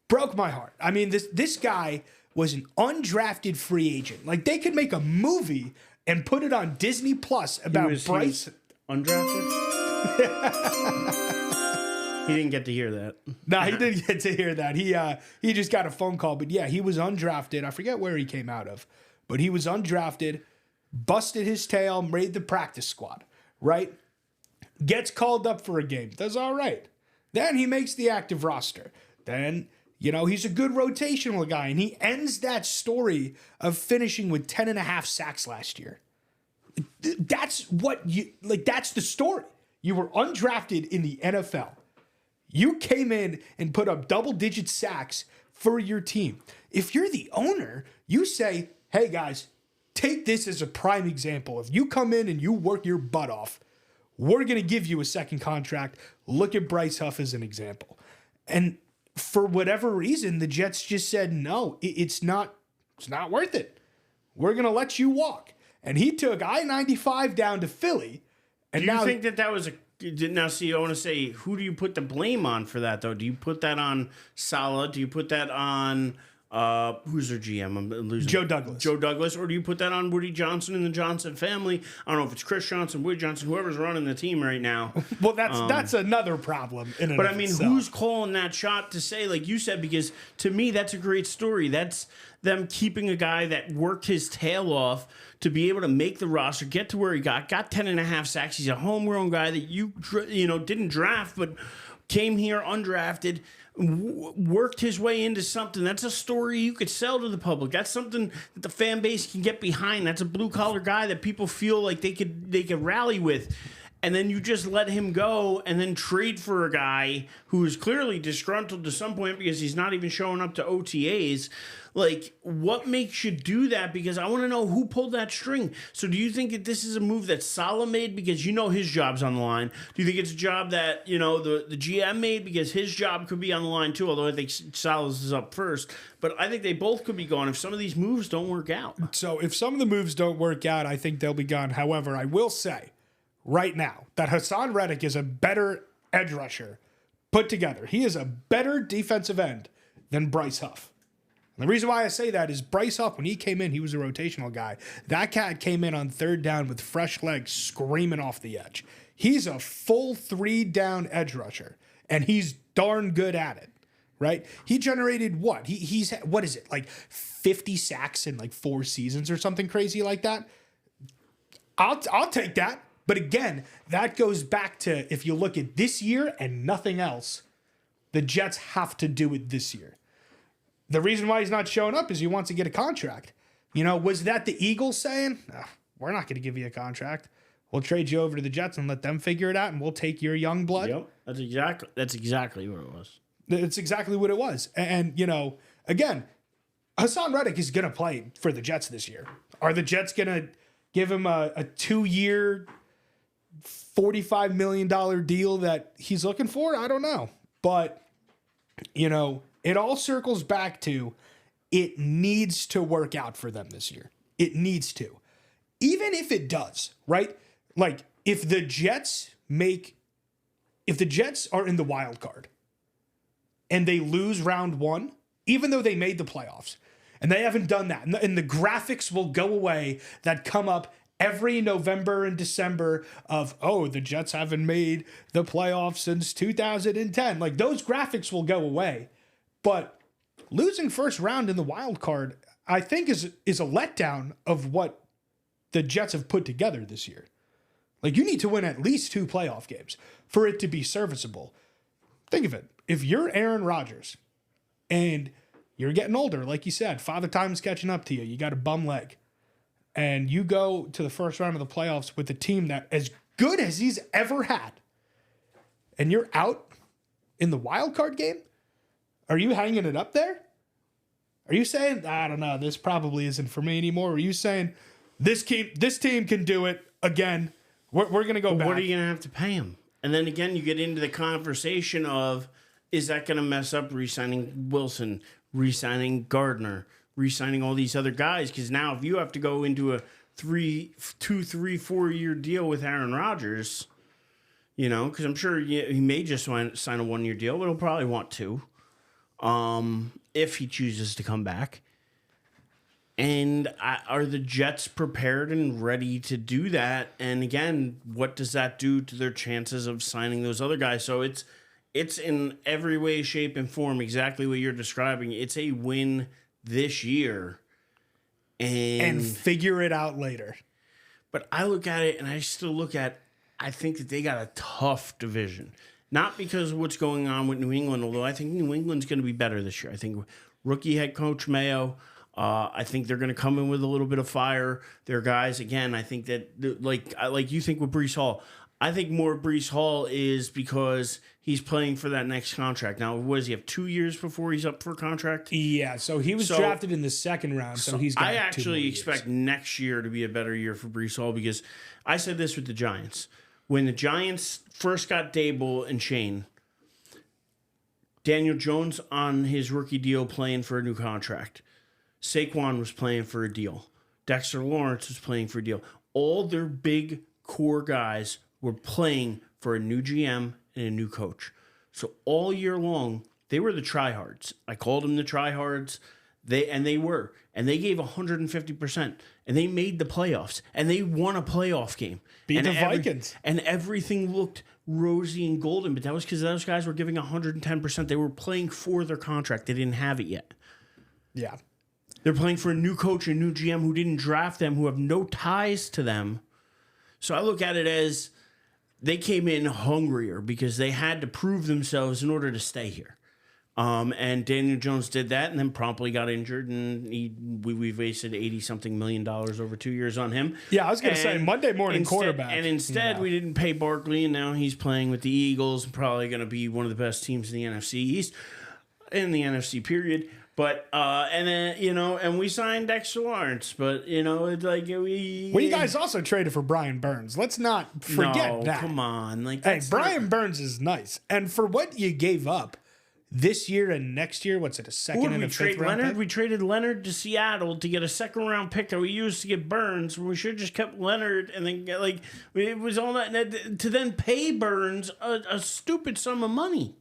[SPEAKER 2] broke my heart. I mean, this guy was an undrafted free agent. Like, they could make a movie and put it on Disney Plus about Bryce.
[SPEAKER 1] Undrafted? He didn't get to hear that.
[SPEAKER 2] No, he didn't get to hear that. He just got a phone call. But yeah, he was undrafted. I forget where he came out of. But he was undrafted, busted his tail, made the practice squad, right? Gets called up for a game. Does all right. Then he makes the active roster. Then, he's a good rotational guy. And he ends that story of finishing with 10.5 sacks last year. That's that's the story. You were undrafted in the NFL. You came in and put up double-digit sacks for your team. If you're the owner, you say, hey, guys, take this as a prime example. If you come in and you work your butt off, we're going to give you a second contract. Look at Bryce Huff as an example. And for whatever reason, the Jets just said, no, it's not worth it. We're going to let you walk. And he took I-95 down to Philly. And
[SPEAKER 1] do you think that was now, see, I want to say, who do you put the blame on for that, though? Do you put that on Saleh? Do you put that on, who's their GM? I'm losing.
[SPEAKER 2] Joe Douglas.
[SPEAKER 1] Or do you put that on Woody Johnson and the Johnson family? I don't know if it's Chris Johnson, Woody Johnson, whoever's running the team right now.
[SPEAKER 2] Well, that's another problem.
[SPEAKER 1] But I mean, who's calling that shot to say, like you said, because to me, that's a great story. That's them keeping a guy that worked his tail off to be able to make the roster, get to where he got 10.5 sacks. He's a homegrown guy that you didn't draft, but came here undrafted, worked his way into something. That's a story you could sell to the public. That's something that the fan base can get behind. That's a blue collar guy that people feel like they could rally with. And then you just let him go and then trade for a guy who is clearly disgruntled to some point because he's not even showing up to OTAs. Like, what makes you do that? Because I want to know who pulled that string. So do you think that this is a move that Saleh made because his job's on the line? Do you think it's a job that, the GM made because his job could be on the line too? Although I think Saleh's is up first. But I think they both could be gone if some of these moves don't work out.
[SPEAKER 2] So if some of the moves don't work out, I think they'll be gone. However, I will say right now that Hassan Reddick is a better edge rusher put together. He is a better defensive end than Bryce Huff. And the reason why I say that is Bryce Huff, when he came in, he was a rotational guy. That cat came in on third down with fresh legs screaming off the edge. He's a full 3-down edge rusher, and he's darn good at it, right? He generated what? He's what is it, like 50 sacks in like 4 seasons or something crazy like that? I'll take that. But again, that goes back to, if you look at this year and nothing else, the Jets have to do it this year. The reason why he's not showing up is he wants to get a contract. Was that the Eagles saying, we're not going to give you a contract. We'll trade you over to the Jets and let them figure it out, and we'll take your young blood?
[SPEAKER 1] Yep, that's exactly what it was.
[SPEAKER 2] It's exactly what it was. And again, Hassan Reddick is going to play for the Jets this year. Are the Jets going to give him a 2-year, $45 million deal that he's looking for? I don't know. But, it all circles back to it needs to work out for them this year. It needs to. Even if it does, right? Like, if the Jets are in the wild card and they lose round 1, even though they made the playoffs, and they haven't done that, and the graphics will go away that come up every November and December of, the Jets haven't made the playoffs since 2010. Like, those graphics will go away. But losing first round in the wild card, I think, is a letdown of what the Jets have put together this year. Like, you need to win at least 2 playoff games for it to be serviceable. Think of it. If you're Aaron Rodgers and you're getting older, like you said, Father Time's catching up to you, you got a bum leg, and you go to the first round of the playoffs with a team that as good as he's ever had, and you're out in the wild card game, are you hanging it up there? Are you saying, I don't know, this probably isn't for me anymore? Or are you saying, this team can do it again? We're going to go back.
[SPEAKER 1] What are you going to have to pay him? And then again, you get into the conversation of, is that going to mess up re-signing Wilson, re-signing Gardner, re-signing all these other guys? Because now if you have to go into a 2, 3, 4-year deal with Aaron Rodgers, because I'm sure he may just sign a 1-year deal, but he'll probably want 2. If he chooses to come back. And are the Jets prepared and ready to do that? And again, what does that do to their chances of signing those other guys? So it's in every way, shape, and form exactly what you're describing. It's a win this year. And
[SPEAKER 2] figure it out later.
[SPEAKER 1] But I look at it and I think that they got a tough division. Not because of what's going on with New England, although I think New England's going to be better this year. I think rookie head coach Mayo, I think they're going to come in with a little bit of fire. Their guys, again, I think that, like you think with Breece Hall, I think more Breece Hall is because he's playing for that next contract. Now, what does he have, 2 years before he's up for a contract?
[SPEAKER 2] Yeah, so he was drafted in the second round, so he's got
[SPEAKER 1] I
[SPEAKER 2] 2
[SPEAKER 1] actually
[SPEAKER 2] more
[SPEAKER 1] expect
[SPEAKER 2] years.
[SPEAKER 1] next year to be a better year for Breece Hall because I said this with the Giants. When the Giants first got Dable and Shane, Daniel Jones on his rookie deal playing for a new contract. Saquon was playing for a deal. Dexter Lawrence was playing for a deal. All their big core guys were playing for a new GM and a new coach. So all year long, they were the tryhards. I called them the tryhards. They were. And they gave 150%. And they made the playoffs. And they won a playoff game.
[SPEAKER 2] Beat the Vikings.
[SPEAKER 1] And everything looked rosy and golden. But that was because those guys were giving 110%. They were playing for their contract. They didn't have it yet.
[SPEAKER 2] Yeah.
[SPEAKER 1] They're playing for a new coach, a new GM who didn't draft them, who have no ties to them. So I look at it as they came in hungrier because they had to prove themselves in order to stay here. And Daniel Jones did that and then promptly got injured, and we wasted $80-something million over 2 years on him.
[SPEAKER 2] Yeah, I was going to say Monday morning quarterback.
[SPEAKER 1] And instead, we didn't pay Barkley, and now he's playing with the Eagles, probably going to be one of the best teams in the NFC East, in the NFC period. But and then and we signed Dexter Lawrence, but it's like we.
[SPEAKER 2] Well, you guys also traded for Brian Burns. Let's not forget that.
[SPEAKER 1] Come on,
[SPEAKER 2] hey, Brian Burns is nice, and for what you gave up this year and next year, what's it, a second and a fifth round pick?
[SPEAKER 1] We traded Leonard to Seattle to get a second round pick that we used to get Burns. We should have just kept Leonard and then get, it was all that to then pay Burns a stupid sum of money.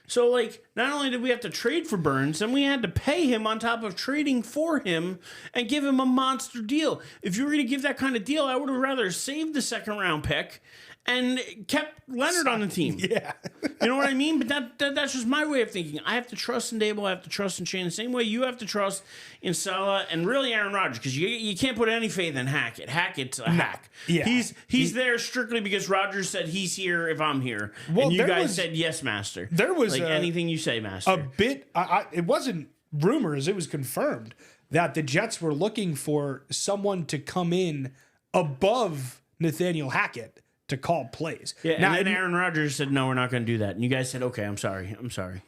[SPEAKER 1] So, like, not only did we have to trade for Burns, then we had to pay him on top of trading for him and give him a monster deal. If you were going to give that kind of deal, I would have rather saved the second round pick and kept Leonard on the team.
[SPEAKER 2] Yeah.
[SPEAKER 1] You know what I mean? But that's just my way of thinking. I have to trust in Dable. I have to trust in Shane. The same way you have to trust in Salah and really Aaron Rodgers, because you can't put any faith in Hackett. Hackett's a hack.
[SPEAKER 2] Yeah.
[SPEAKER 1] He's there strictly because Rodgers said he's here if I'm here.
[SPEAKER 2] Well,
[SPEAKER 1] and you guys said yes, master.
[SPEAKER 2] There was
[SPEAKER 1] like anything you say, master.
[SPEAKER 2] A bit. It wasn't rumors. It was confirmed that the Jets were looking for someone to come in above Nathaniel Hackett to call plays.
[SPEAKER 1] Yeah,
[SPEAKER 2] now,
[SPEAKER 1] and then Aaron Rodgers said, no, we're not going to do that. And you guys said, okay, I'm sorry.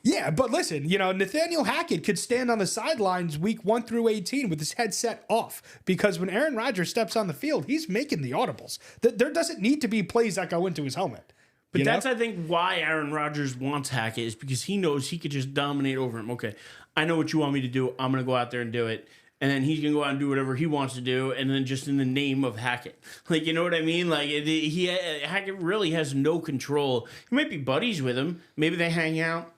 [SPEAKER 2] Yeah, but listen, Nathaniel Hackett could stand on the sidelines week 1 through 18 with his headset off, because when Aaron Rodgers steps on the field, he's making the audibles. There doesn't need to be plays that go into his helmet.
[SPEAKER 1] But that's, I think, why Aaron Rodgers wants Hackett, is because he knows he could just dominate over him. Okay, I know what you want me to do. I'm going to go out there and do it. And then he's going to go out and do whatever he wants to do, and then just in the name of Hackett. Like, you know what I mean? Like, Hackett really has no control. He might be buddies with him. Maybe they hang out,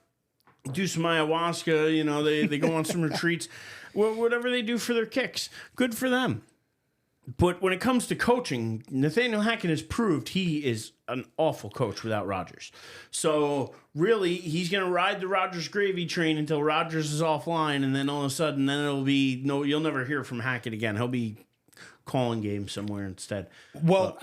[SPEAKER 1] do some ayahuasca, they go on some retreats. Whatever they do for their kicks, good for them. But when it comes to coaching, Nathaniel Hackett has proved he is an awful coach without Rodgers. So really, he's going to ride the Rodgers gravy train until Rodgers is offline, and then all of a sudden, it'll be you'll never hear from Hackett again. He'll be calling games somewhere instead.
[SPEAKER 2] Well,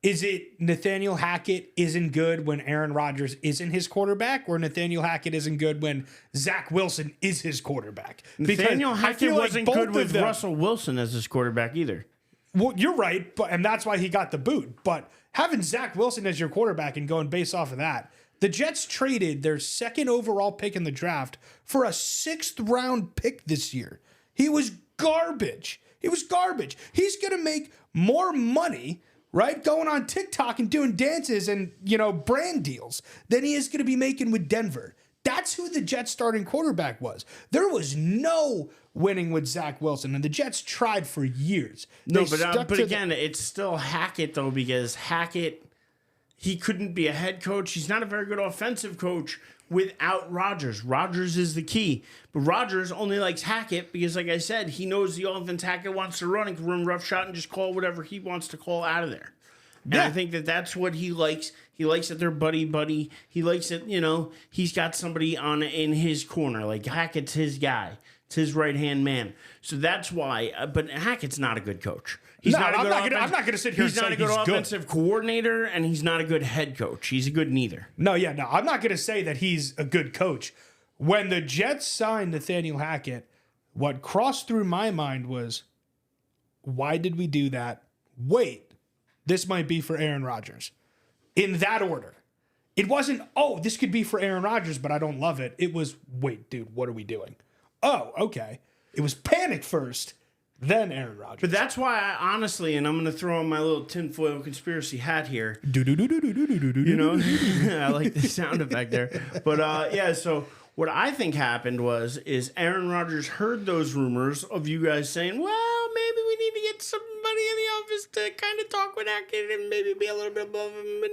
[SPEAKER 2] is it Nathaniel Hackett isn't good when Aaron Rodgers isn't his quarterback, or Nathaniel Hackett isn't good when Zach Wilson is his quarterback?
[SPEAKER 1] Nathaniel Hackett wasn't good with Russell Wilson as his quarterback either.
[SPEAKER 2] Well, you're right, and that's why he got the boot. But having Zach Wilson as your quarterback and going based off of that, the Jets traded their second overall pick in the draft for a 6th round pick this year. He was garbage. He's going to make more money, right, going on TikTok and doing dances and, brand deals than he is going to be making with Denver. That's who the Jets starting quarterback was. There was no winning with Zach Wilson, and the Jets tried for years.
[SPEAKER 1] But again, it's still Hackett, though, because Hackett, he couldn't be a head coach. He's not a very good offensive coach without Rodgers. Rodgers is the key. But Rodgers only likes Hackett because, like I said, he knows the offense Hackett wants to run and can run rough shot and just call whatever he wants to call out of there. And I think that's what he likes. He likes that they're buddy. He likes that, he's got somebody in his corner. Like, Hackett's his guy. It's his right-hand man. So that's why. But Hackett's not a good coach. I'm not going to sit here and say he's not a good offensive coordinator, and he's not a good head coach. He's a good neither.
[SPEAKER 2] No, I'm not going to say that he's a good coach. When the Jets signed Nathaniel Hackett, what crossed through my mind was, why did we do that? Wait, this might be for Aaron Rodgers. In that order. It wasn't, this could be for Aaron Rodgers, but I don't love it. It was, wait, dude, what are we doing? Oh, okay. It was panic first, then Aaron Rodgers.
[SPEAKER 1] But that's why I honestly, and I'm going to throw on my little tinfoil conspiracy hat here. I like the sound effect there. But so what I think happened is Aaron Rodgers heard those rumors of you guys saying, well, maybe we need to get somebody in the office to kind of talk with Hackett and maybe be a little bit above him.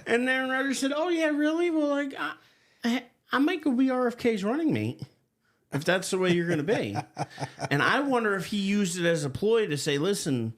[SPEAKER 1] And Aaron Rodgers said, oh, yeah, really? Well, I might go be RFK's running mate, if that's the way you're going to be. And I wonder if he used it as a ploy to say, listen,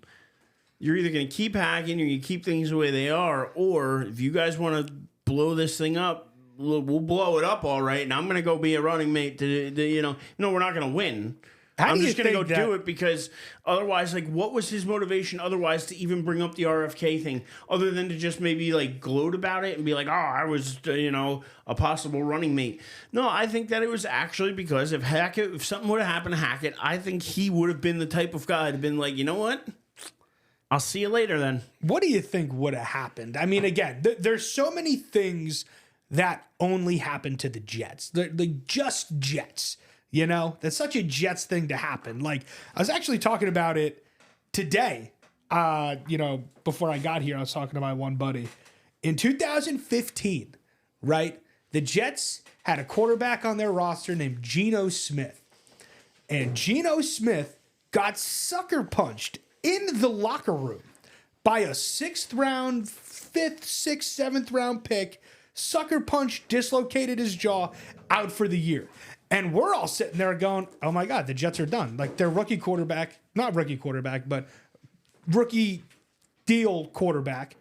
[SPEAKER 1] you're either going to keep hacking or you keep things the way they are, or if you guys want to blow this thing up, we'll blow it up all right, and I'm going to go be a running mate to we're not going to win. I'm just going to go do it because otherwise, what was his motivation otherwise to even bring up the RFK thing other than to just maybe gloat about it and be like, oh, I was, a possible running mate. No, I think that it was actually because if something would have happened to Hackett, I think he would have been the type of guy to have been like, you know what? I'll see you later then.
[SPEAKER 2] What do you think would have happened? I mean, again, there's so many things that only happen to the Jets. They're just Jets. That's such a Jets thing to happen. I was actually talking about it today. Before I got here, I was talking to my one buddy. In 2015, right, the Jets had a quarterback on their roster named Geno Smith. And Geno Smith got sucker punched in the locker room by a 6th round, 5th, 6th, 7th round pick sucker punch, dislocated his jaw, out for the year. And we're all sitting there going, oh my God, the Jets are done. Like their rookie quarterback, not rookie quarterback, but rookie deal quarterback,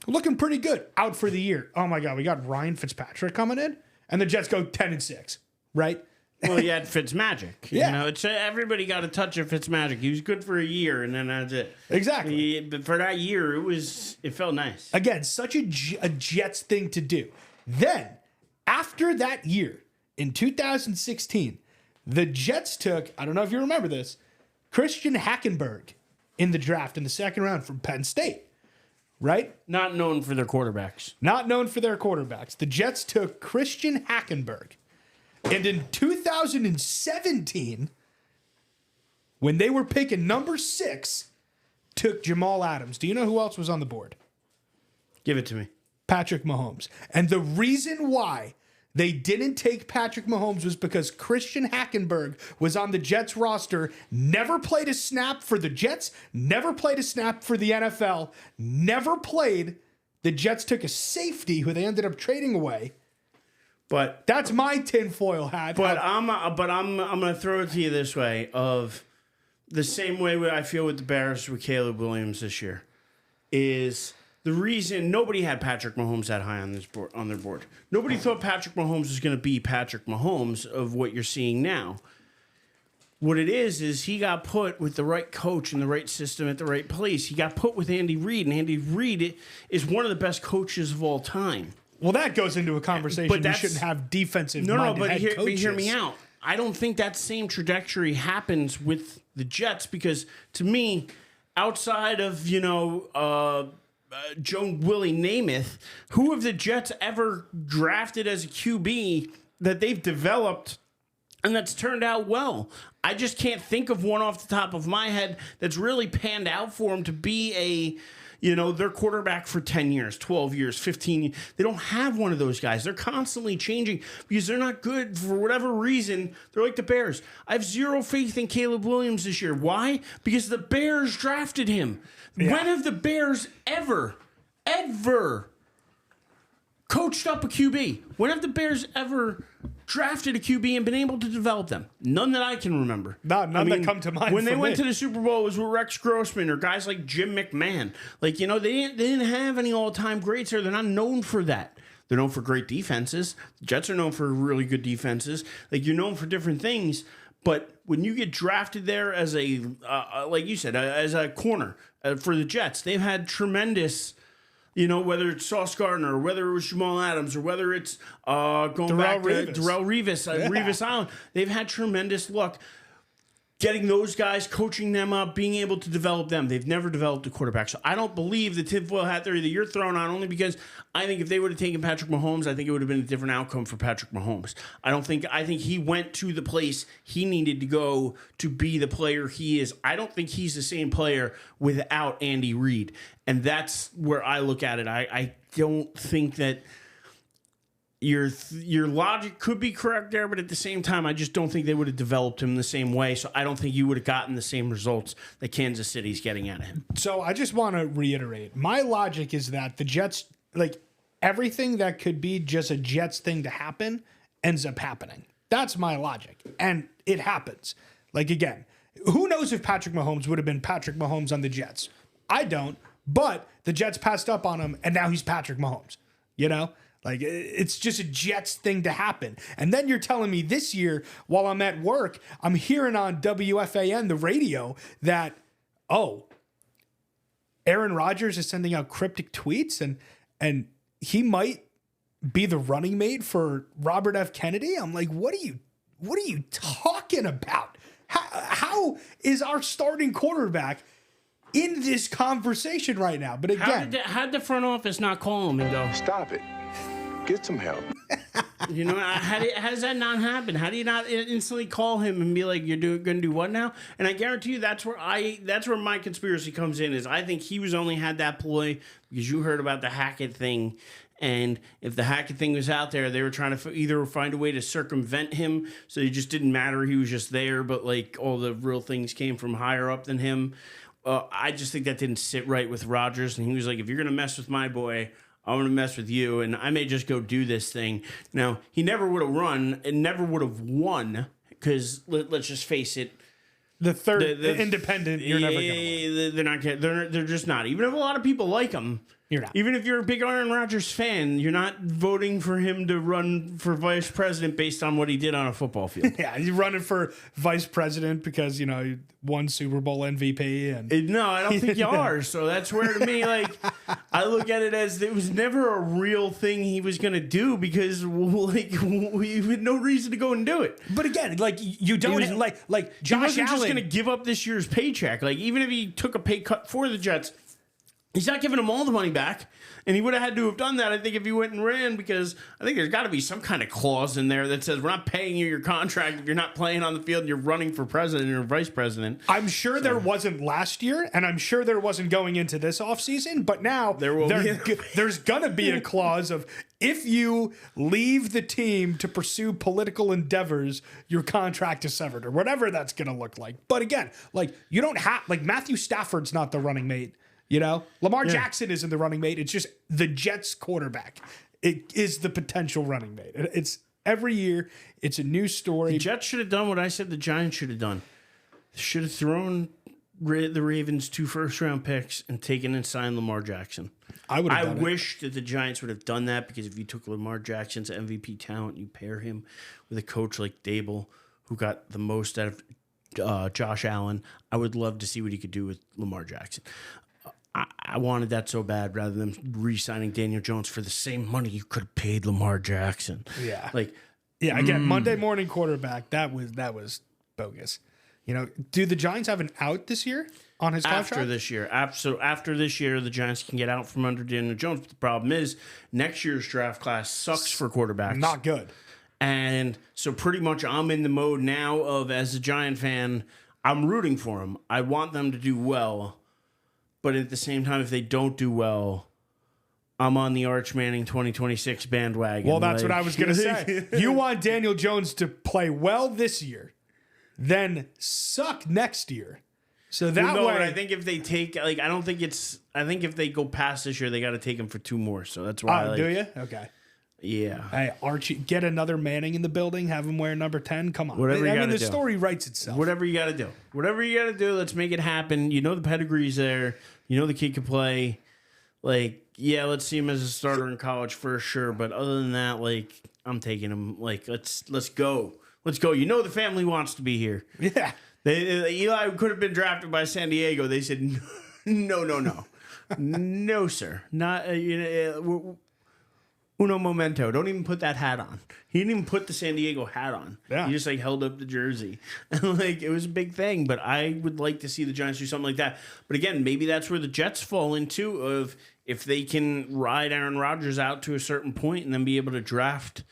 [SPEAKER 2] looking pretty good, out for the year. Oh my God, we got Ryan Fitzpatrick coming in, and the Jets go 10-6, right?
[SPEAKER 1] Well, you had Fitzmagic.
[SPEAKER 2] Yeah.
[SPEAKER 1] You know, it's everybody got a touch of Fitzmagic. He was good for a year, and then that's it.
[SPEAKER 2] Exactly.
[SPEAKER 1] But for that year, it felt nice.
[SPEAKER 2] Again, such a Jets thing to do. Then, after that year, in 2016, the Jets took, I don't know if you remember this, Christian Hackenberg in the draft in the second round from Penn State, right?
[SPEAKER 1] Not known for their quarterbacks.
[SPEAKER 2] Not known for their quarterbacks. The Jets took Christian Hackenberg. And in 2017, when they were picking number 6, took Jamal Adams. Do you know who else was on the board?
[SPEAKER 1] Give it to me.
[SPEAKER 2] Patrick Mahomes. And the reason why they didn't take Patrick Mahomes was because Christian Hackenberg was on the Jets roster, never played a snap for the Jets, never played a snap for the NFL, never played. The Jets took a safety who they ended up trading away.
[SPEAKER 1] But
[SPEAKER 2] that's my tinfoil hat.
[SPEAKER 1] But I'm gonna throw it to you this way: of the same way I feel with the Bears with Caleb Williams this year, is the reason nobody had Patrick Mahomes that high on their board. Nobody thought Patrick Mahomes was going to be Patrick Mahomes of what you're seeing now. What it is he got put with the right coach and the right system at the right place. He got put with Andy Reid, and Andy Reid is one of the best coaches of all time.
[SPEAKER 2] Well, that goes into a conversation we shouldn't have defensive minded head coaches.
[SPEAKER 1] But hear me out. I don't think that same trajectory happens with the Jets because, to me, outside of, Joe Willie Namath, who have the Jets ever drafted as a QB that they've developed and that's turned out well? I just can't think of one off the top of my head that's really panned out for him to be their quarterback for 10 years, 12 years, 15 years. They don't have one of those guys. They're constantly changing because they're not good for whatever reason. They're like the Bears. I have zero faith in Caleb Williams this year. Why? Because the Bears drafted him. Yeah. When have the Bears ever coached up a QB? When have the Bears ever drafted a QB and been able to develop them? None that I can remember.
[SPEAKER 2] None that come to mind.
[SPEAKER 1] When they went to the Super Bowl, it was with Rex Grossman or guys like Jim McMahon. They didn't have any all-time greats there. They're not known for that. They're known for great defenses. The Jets are known for really good defenses. You're known for different things. But when you get drafted there as a, like you said, as a corner for the Jets, they've had tremendous. Whether it's Sauce Gardner, or whether it was Jamal Adams, or whether it's Darrelle Revis Island, they've had tremendous luck getting those guys, coaching them up, being able to develop them. They've never developed a quarterback. So I don't believe the tinfoil hat theory that you're throwing on, only because I think if they would have taken Patrick Mahomes, I think it would have been a different outcome for Patrick Mahomes. I think he went to the place he needed to go to be the player he is. I don't think he's the same player without Andy Reid. And that's where I look at it. I don't think that your logic could be correct there, but at the same time, I just don't think they would have developed him the same way. So I don't think you would have gotten the same results that Kansas City's getting out of him.
[SPEAKER 2] So I just want to reiterate. My logic is that the Jets, everything that could be just a Jets thing to happen ends up happening. That's my logic. And it happens. Again, who knows if Patrick Mahomes would have been Patrick Mahomes on the Jets? I don't. But the Jets passed up on him, and now he's Patrick Mahomes. It's just a Jets thing to happen. And then you're telling me this year, while I'm at work, I'm hearing on WFAN, the radio, that, Aaron Rodgers is sending out cryptic tweets, and he might be the running mate for Robert F. Kennedy. I'm like, what are you talking about? How is our starting quarterback in this conversation right now? But again,
[SPEAKER 1] how did the front office not call him and go,
[SPEAKER 3] stop it, get some help?
[SPEAKER 1] How does that not happen? How do you not instantly call him and be like, you're going to do what now? And I guarantee you that's where my conspiracy comes in, is I think he was only had that ploy because you heard about the Hackett thing. And if the Hackett thing was out there, they were trying to either find a way to circumvent him, so it just didn't matter, he was just there, but all the real things came from higher up than him. I just think that didn't sit right with Rodgers, and he was like, if you're going to mess with my boy, I'm going to mess with you, and I may just go do this thing. Now, he never would have run and never would have won because let's just face it.
[SPEAKER 2] The third independent, you're never going to win.
[SPEAKER 1] They're just not. Even if a lot of people like him,
[SPEAKER 2] you're not.
[SPEAKER 1] Even if you're a big Aaron Rodgers fan, you're not voting for him to run for vice president based on what he did on a football field.
[SPEAKER 2] Yeah, he's running for vice president because, you know, he won Super Bowl MVP. And
[SPEAKER 1] no, I don't think you are. So that's where, to me, like, I look at it as it was never a real thing he was going to do because, like, we had no reason to go and do it.
[SPEAKER 2] But again, like, you don't like Josh
[SPEAKER 1] He wasn't
[SPEAKER 2] Allen
[SPEAKER 1] just going to give up this year's paycheck. Like, even if he took a pay cut for the Jets, he's not giving them all the money back, and he would have had to have done that, I think, if he went and ran, because I think there's got to be some kind of clause in there that says we're not paying you your contract if you're not playing on the field and you're running for president or vice president.
[SPEAKER 2] I'm sure there wasn't last year, and I'm sure there wasn't going into this offseason, but now there's going to be a clause of if you leave the team to pursue political endeavors, your contract is severed, or whatever that's going to look like. But again, like, you don't have, like, Matthew Stafford's not the running mate. You know, Lamar Jackson isn't the running mate. It's just the Jets quarterback. It is the potential running mate. It's every year. It's a new story.
[SPEAKER 1] The Jets should have done what I said the Giants should have done. Should have thrown the Ravens 2 first-round picks and taken and signed Lamar Jackson.
[SPEAKER 2] I
[SPEAKER 1] wish that the Giants would have done that, because if you took Lamar Jackson's MVP talent, you pair him with a coach like Dable, who got the most out of Josh Allen, I would love to see what he could do with Lamar Jackson. I wanted that so bad, rather than re-signing Daniel Jones for the same money you could have paid Lamar Jackson.
[SPEAKER 2] Yeah.
[SPEAKER 1] Again,
[SPEAKER 2] Monday morning quarterback, that was bogus. You know, do the Giants have an out this year on his contract?
[SPEAKER 1] After this year. After this year, the Giants can get out from under Daniel Jones. But the problem is, next year's draft class sucks for quarterbacks.
[SPEAKER 2] Not good.
[SPEAKER 1] And so pretty much I'm in the mode now of, as a Giant fan, I'm rooting for them. I want them to do well. But at the same time, if they don't do well, I'm on the Arch Manning 2026 bandwagon.
[SPEAKER 2] Well, that's what I was going to say. You want Daniel Jones to play well this year, then suck next year. So that way,
[SPEAKER 1] but I think if they take, I think if they go past this year, they got to take him for 2 more. So that's why.
[SPEAKER 2] Do you? Okay.
[SPEAKER 1] Yeah.
[SPEAKER 2] Hey, Archie, get another Manning in the building. Have him wear number 10. Come on.
[SPEAKER 1] Whatever you gotta
[SPEAKER 2] the
[SPEAKER 1] do.
[SPEAKER 2] story writes itself.
[SPEAKER 1] Whatever you got to do. Whatever you got to do. Let's make it happen. You know the pedigree's there. You know the kid can play. Let's see him as a starter in college for sure. But other than that, I'm taking him. Let's go. Let's go. You know the family wants to be here.
[SPEAKER 2] Yeah.
[SPEAKER 1] Eli could have been drafted by San Diego. They said no, no, sir. Not uno momento. Don't even put that hat on. He didn't even put the San Diego hat on.
[SPEAKER 2] Yeah.
[SPEAKER 1] He just held up the jersey. And it was a big thing. But I would like to see the Giants do something like that. But again, maybe that's where the Jets fall into, of if they can ride Aaron Rodgers out to a certain point and then be able to draft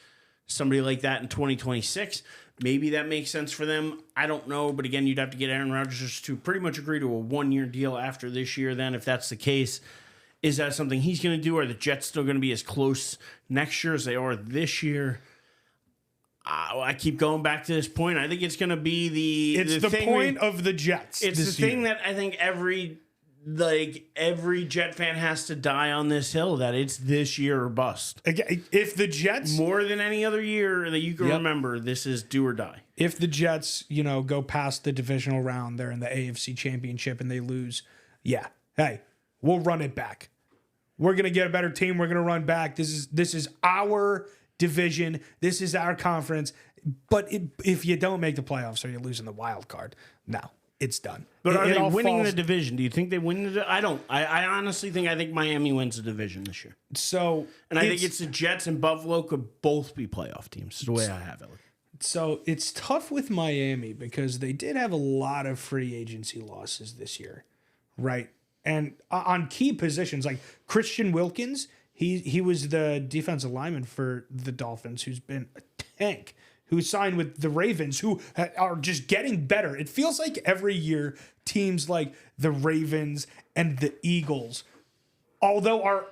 [SPEAKER 1] somebody like that in 2026. Maybe that makes sense for them. I don't know. But again, you'd have to get Aaron Rodgers to pretty much agree to a 1-year deal after this year then, if that's the case. Is that something he's going to do? Are the Jets still going to be as close next year as they are this year? I keep going back to this point. I think it's going to be
[SPEAKER 2] the point of the Jets.
[SPEAKER 1] It's the thing that I think every Jet fan has to die on this hill, that it's this year or bust.
[SPEAKER 2] Again, if the Jets,
[SPEAKER 1] more than any other year that you can remember, this is do or die.
[SPEAKER 2] If the Jets, go past the divisional round, they're in the AFC Championship and they lose, hey, we'll run it back. We're going to get a better team. We're going to run back. This is our division. This is our conference. But if you don't make the playoffs or you're losing the wild card, no, it's done.
[SPEAKER 1] But are they winning the division? Do you think they win I don't. I honestly think Miami wins the division this year. And I think it's the Jets and Buffalo could both be playoff teams. Is the way I have it.
[SPEAKER 2] So it's tough with Miami because they did have a lot of free agency losses this year, right? And on key positions, like Christian Wilkins, he was the defensive lineman for the Dolphins, who's been a tank, who signed with the Ravens, who are just getting better. It feels like every year teams like the Ravens and the Eagles, although are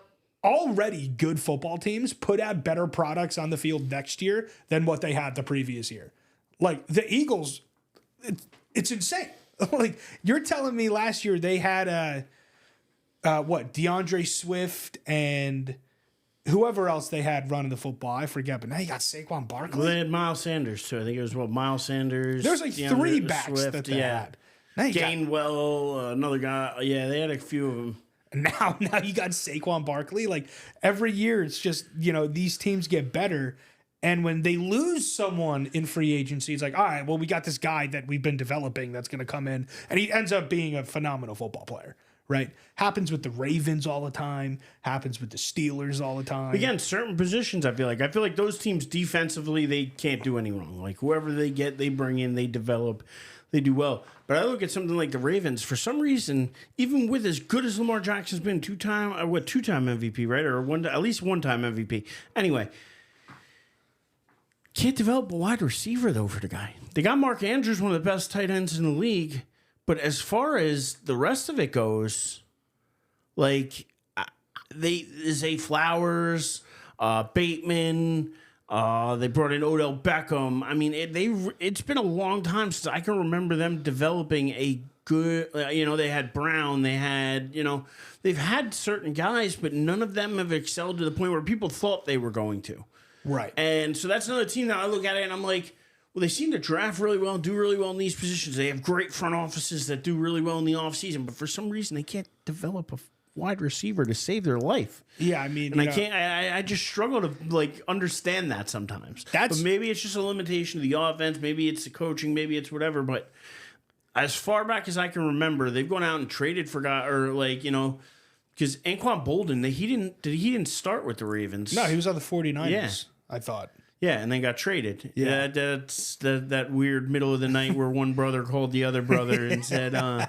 [SPEAKER 2] already good football teams, put out better products on the field next year than what they had the previous year. Like the Eagles, it's insane. You're telling me last year they had DeAndre Swift and whoever else they had running the football, I forget, but now you got Saquon Barkley.
[SPEAKER 1] Well, they had Miles Sanders too. I think it was Miles Sanders.
[SPEAKER 2] There's like three backs that they had. Now you
[SPEAKER 1] Gainwell, another guy. Yeah, they had a few of them.
[SPEAKER 2] Now you got Saquon Barkley. Like every year, it's just these teams get better, and when they lose someone in free agency, it's like, all right, well, we got this guy that we've been developing that's going to come in, and he ends up being a phenomenal football player. Right? Happens with the Ravens all the time. Happens with the Steelers all the time.
[SPEAKER 1] Again, certain positions, I feel like those teams defensively, they can't do any wrong. Like whoever they get, they bring in, they develop, they do well. But I look at something like the Ravens. For some reason, even with as good as Lamar Jackson's been, two-time MVP, right? Or at least one-time MVP. Anyway, can't develop a wide receiver though for the guy. They got Mark Andrews, one of the best tight ends in the league. But as far as the rest of it goes, like Zay Flowers, Bateman, they brought in Odell Beckham. I mean, it's been a long time since I can remember them developing a good. They had Brown, they had they've had certain guys, but none of them have excelled to the point where people thought they were going to.
[SPEAKER 2] Right.
[SPEAKER 1] And so that's another team that I look at it and I'm like, well, they seem to draft really well, do really well in these positions. They have great front offices that do really well in the offseason, but for some reason they can't develop a wide receiver to save their life.
[SPEAKER 2] Yeah, I mean,
[SPEAKER 1] and I just struggle to understand that sometimes. But maybe it's just a limitation of the offense. Maybe it's the coaching. Maybe it's whatever. But as far back as I can remember, they've gone out and traded for guys, or because Anquan Bolden, he didn't start with the Ravens.
[SPEAKER 2] No, he was on the 49ers. Yeah. I thought.
[SPEAKER 1] Yeah, and they got traded. Yeah, that's that weird middle of the night where one brother called the other brother and said, I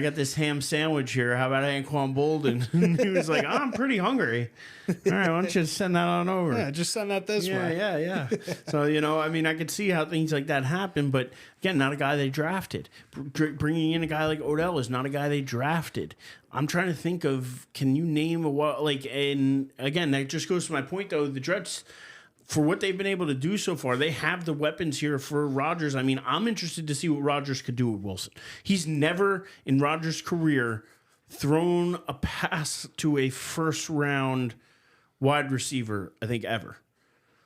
[SPEAKER 1] got this ham sandwich here. How about Anquan Bolden? And he was like, I'm pretty hungry. All right, why don't you send that on over?
[SPEAKER 2] Yeah, just send that this way.
[SPEAKER 1] Yeah. So, I could see how things like that happen, but again, not a guy they drafted. Bringing in a guy like Odell is not a guy they drafted. I'm trying to think of, can you name and again, that just goes to my point, though, the Jets, for what they've been able to do so far, they have the weapons here for Rodgers. I mean, I'm interested to see what Rodgers could do with Wilson. He's never, in Rodgers' career, thrown a pass to a first-round wide receiver, I think, ever.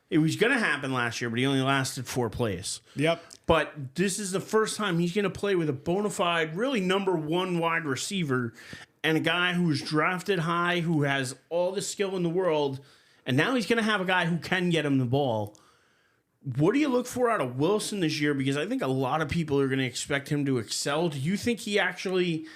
[SPEAKER 1] It was going to happen last year, but he only lasted 4 plays.
[SPEAKER 2] Yep.
[SPEAKER 1] But this is the first time he's going to play with a bona fide, really number one wide receiver and a guy who's drafted high, who has all the skill in the world. And now he's going to have a guy who can get him the ball. What do you look for out of Wilson this year? Because I think a lot of people are going to expect him to excel. Do you think he actually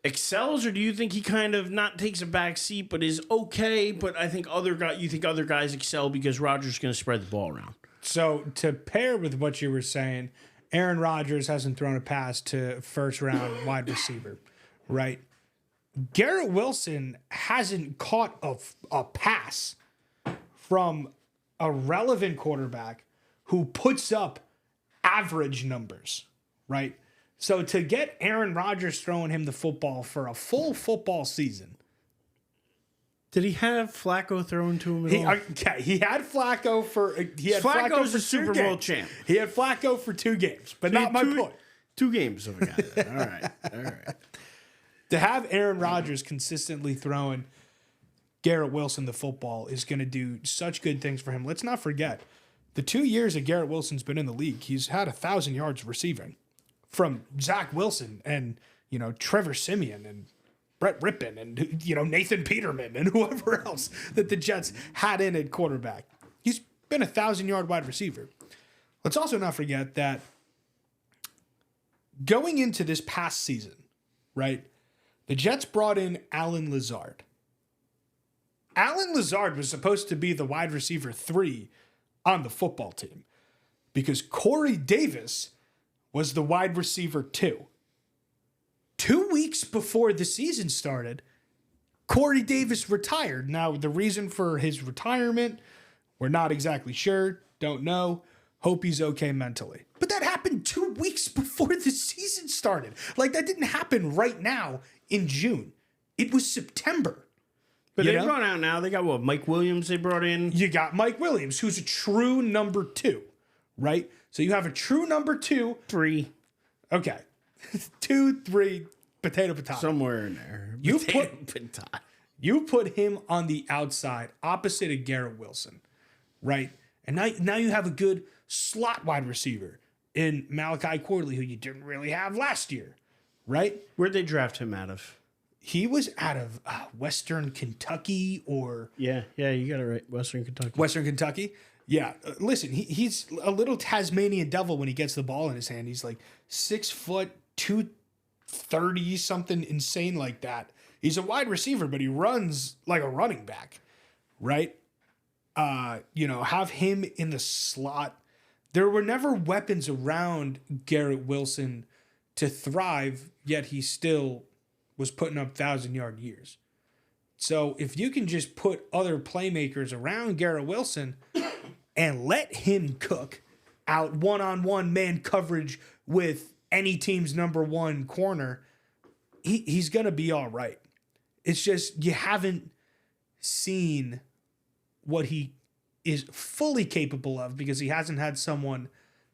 [SPEAKER 1] excels, or do you think he kind of not takes a back seat but is okay? But I think other guys excel because Rodgers is going to spread the ball around.
[SPEAKER 2] So to pair with what you were saying, Aaron Rodgers hasn't thrown a pass to first-round wide receiver, right? Garrett Wilson hasn't caught a pass from a relevant quarterback who puts up average numbers, right? So to get Aaron Rodgers throwing him the football for a full football season.
[SPEAKER 1] Did he have Flacco thrown to him at all?
[SPEAKER 2] Okay, he had Flacco for...
[SPEAKER 1] Flacco's a Super Bowl champ.
[SPEAKER 2] He had Flacco for 2 games, but not my point.
[SPEAKER 1] 2 games of a guy. All right.
[SPEAKER 2] To have Aaron Rodgers consistently throwing Garrett Wilson the football is going to do such good things for him. Let's not forget, the 2 years that Garrett Wilson's been in the league, he's had 1,000 yards receiving from Zach Wilson and, Trevor Siemian and Brett Rippon and, Nathan Peterman and whoever else that the Jets had in at quarterback. He's been 1,000-yard wide receiver. Let's also not forget that going into this past season, right, the Jets brought in Allen Lazard. Allen Lazard was supposed to be the wide receiver 3 on the football team because Corey Davis was the wide receiver 2. 2 weeks before the season started, Corey Davis retired. Now, the reason for his retirement, we're not exactly sure, don't know. Hope he's okay mentally. But that happened 2 weeks before the season started. Like, that didn't happen right now in June. It was September.
[SPEAKER 1] But they've gone out now. They got Mike Williams they brought in.
[SPEAKER 2] You got Mike Williams, who's a true number 2, right? So you have a true number 2.
[SPEAKER 1] 3.
[SPEAKER 2] Okay. 2, 3, potato.
[SPEAKER 1] Somewhere in there.
[SPEAKER 2] You put him on the outside opposite of Garrett Wilson, right? And now you have a good slot wide receiver in Malachi Corley, who you didn't really have last year, right?
[SPEAKER 1] Where'd they draft him out of?
[SPEAKER 2] He was out of Western Kentucky or...
[SPEAKER 1] Yeah, you got it right. Western Kentucky.
[SPEAKER 2] Western Kentucky? Yeah. Listen, he's a little Tasmanian devil when he gets the ball in his hand. He's like 6 foot, 230, something insane like that. He's a wide receiver, but he runs like a running back, right? Have him in the slot. There were never weapons around Garrett Wilson to thrive, yet he still was putting up 1,000-yard years. So if you can just put other playmakers around Garrett Wilson and let him cook out one-on-one man coverage with any team's number one corner, he's going to be all right. It's just you haven't seen what he is fully capable of because he hasn't had someone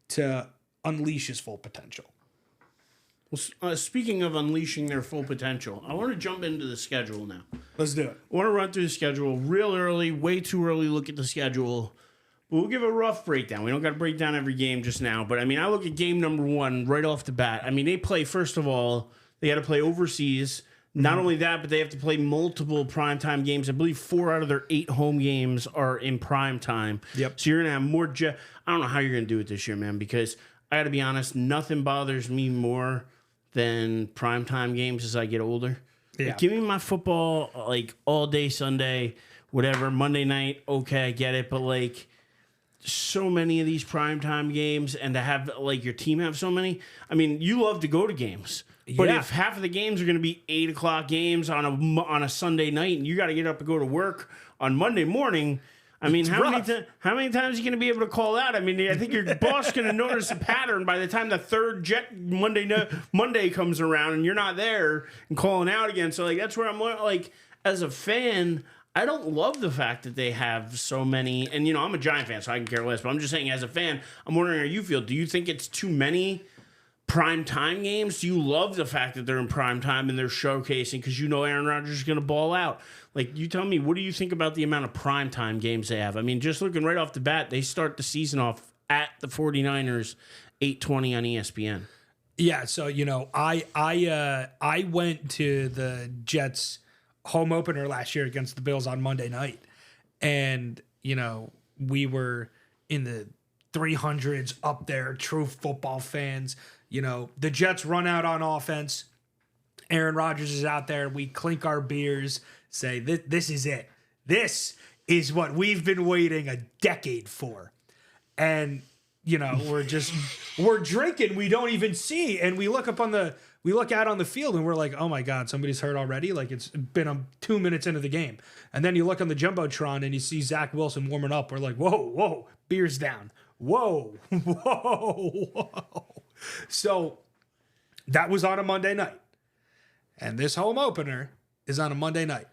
[SPEAKER 2] to unleash his full potential.
[SPEAKER 1] Well, speaking of unleashing their full potential, I want to jump into the schedule now.
[SPEAKER 2] Let's do it.
[SPEAKER 1] I want to run through the schedule real early, way too early look at the schedule. We'll give a rough breakdown. We don't got to break down every game just now. But, I mean, I look at game number 1 right off the bat. I mean, they play, first of all, they got to play overseas. Not only that, but they have to play multiple primetime games. I believe 4 out of their 8 home games are in primetime.
[SPEAKER 2] Yep.
[SPEAKER 1] So you're going to have more... I don't know how you're going to do it this year, man, because I got to be honest, nothing bothers me more than primetime games as I get older.
[SPEAKER 2] Yeah.
[SPEAKER 1] Like, give me my football, like, all day Sunday, whatever, Monday night, okay, I get it, but, like, so many of these primetime games, and to have, like, your team have so many, I mean, you love to go to games, but if half of the games are going to be 8 o'clock games on a Sunday night, and you got to get up and go to work on Monday morning... I mean, how many times are you going to be able to call out? I mean, I think your boss is going to notice a pattern by the time the third Monday comes around and you're not there and calling out again. So, like, that's where I'm like, as a fan, I don't love the fact that they have so many. And, I'm a Giant fan, so I can care less. But I'm just saying, as a fan, I'm wondering how you feel. Do you think it's too many prime time games? Do you love the fact that they're in prime time and they're showcasing because Aaron Rodgers is going to ball out? Like, you tell me, what do you think about the amount of prime time games they have? I mean, just looking right off the bat, they start the season off at the 49ers, 8:20 on ESPN.
[SPEAKER 2] Yeah, so, I went to the Jets home opener last year against the Bills on Monday night. And, we were in the 300s up there, true football fans. The Jets run out on offense. Aaron Rodgers is out there. We clink our beers, say, this is it. This is what we've been waiting a decade for. And, we're drinking. We don't even see. And we look out on the field and we're like, oh my God, somebody's hurt already. Like it's been 2 minutes into the game. And then you look on the Jumbotron and you see Zach Wilson warming up. We're like, whoa, beers down. Whoa. So that was on a Monday night. And this home opener is on a Monday night.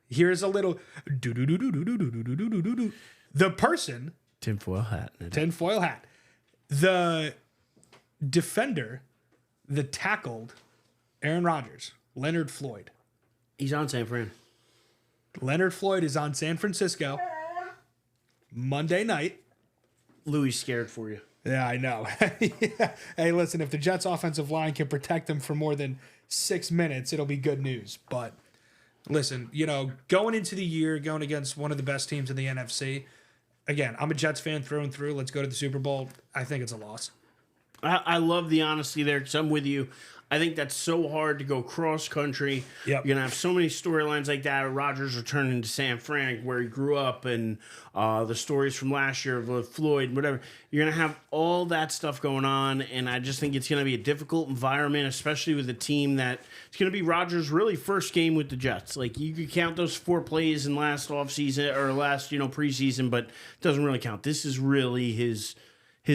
[SPEAKER 2] Here's a little do-do-do-do-do-do-do-do-do-do-do. The person.
[SPEAKER 1] Tinfoil hat.
[SPEAKER 2] The defender that tackled Aaron Rodgers, Leonard Floyd.
[SPEAKER 1] He's on San Fran.
[SPEAKER 2] Leonard Floyd is on San Francisco Monday night.
[SPEAKER 1] Louis scared for you.
[SPEAKER 2] Yeah, I know. Yeah. Hey, listen, if the Jets' offensive line can protect them for more than 6 minutes, it'll be good news. But listen, going into the year, going against one of the best teams in the NFC, again, I'm a Jets fan through and through. Let's go to the Super Bowl. I think it's a loss.
[SPEAKER 1] I love the honesty there because I'm with you. I think that's so hard to go cross country.
[SPEAKER 2] Yep.
[SPEAKER 1] You're going to have so many storylines like that. Rodgers returning to San Fran where he grew up and the stories from last year of Floyd, whatever. You're going to have all that stuff going on, and I just think it's going to be a difficult environment, especially with a team that it's going to be Rodgers' really first game with the Jets. Like, you could count those 4 plays in last offseason or last, preseason, but it doesn't really count. This is really his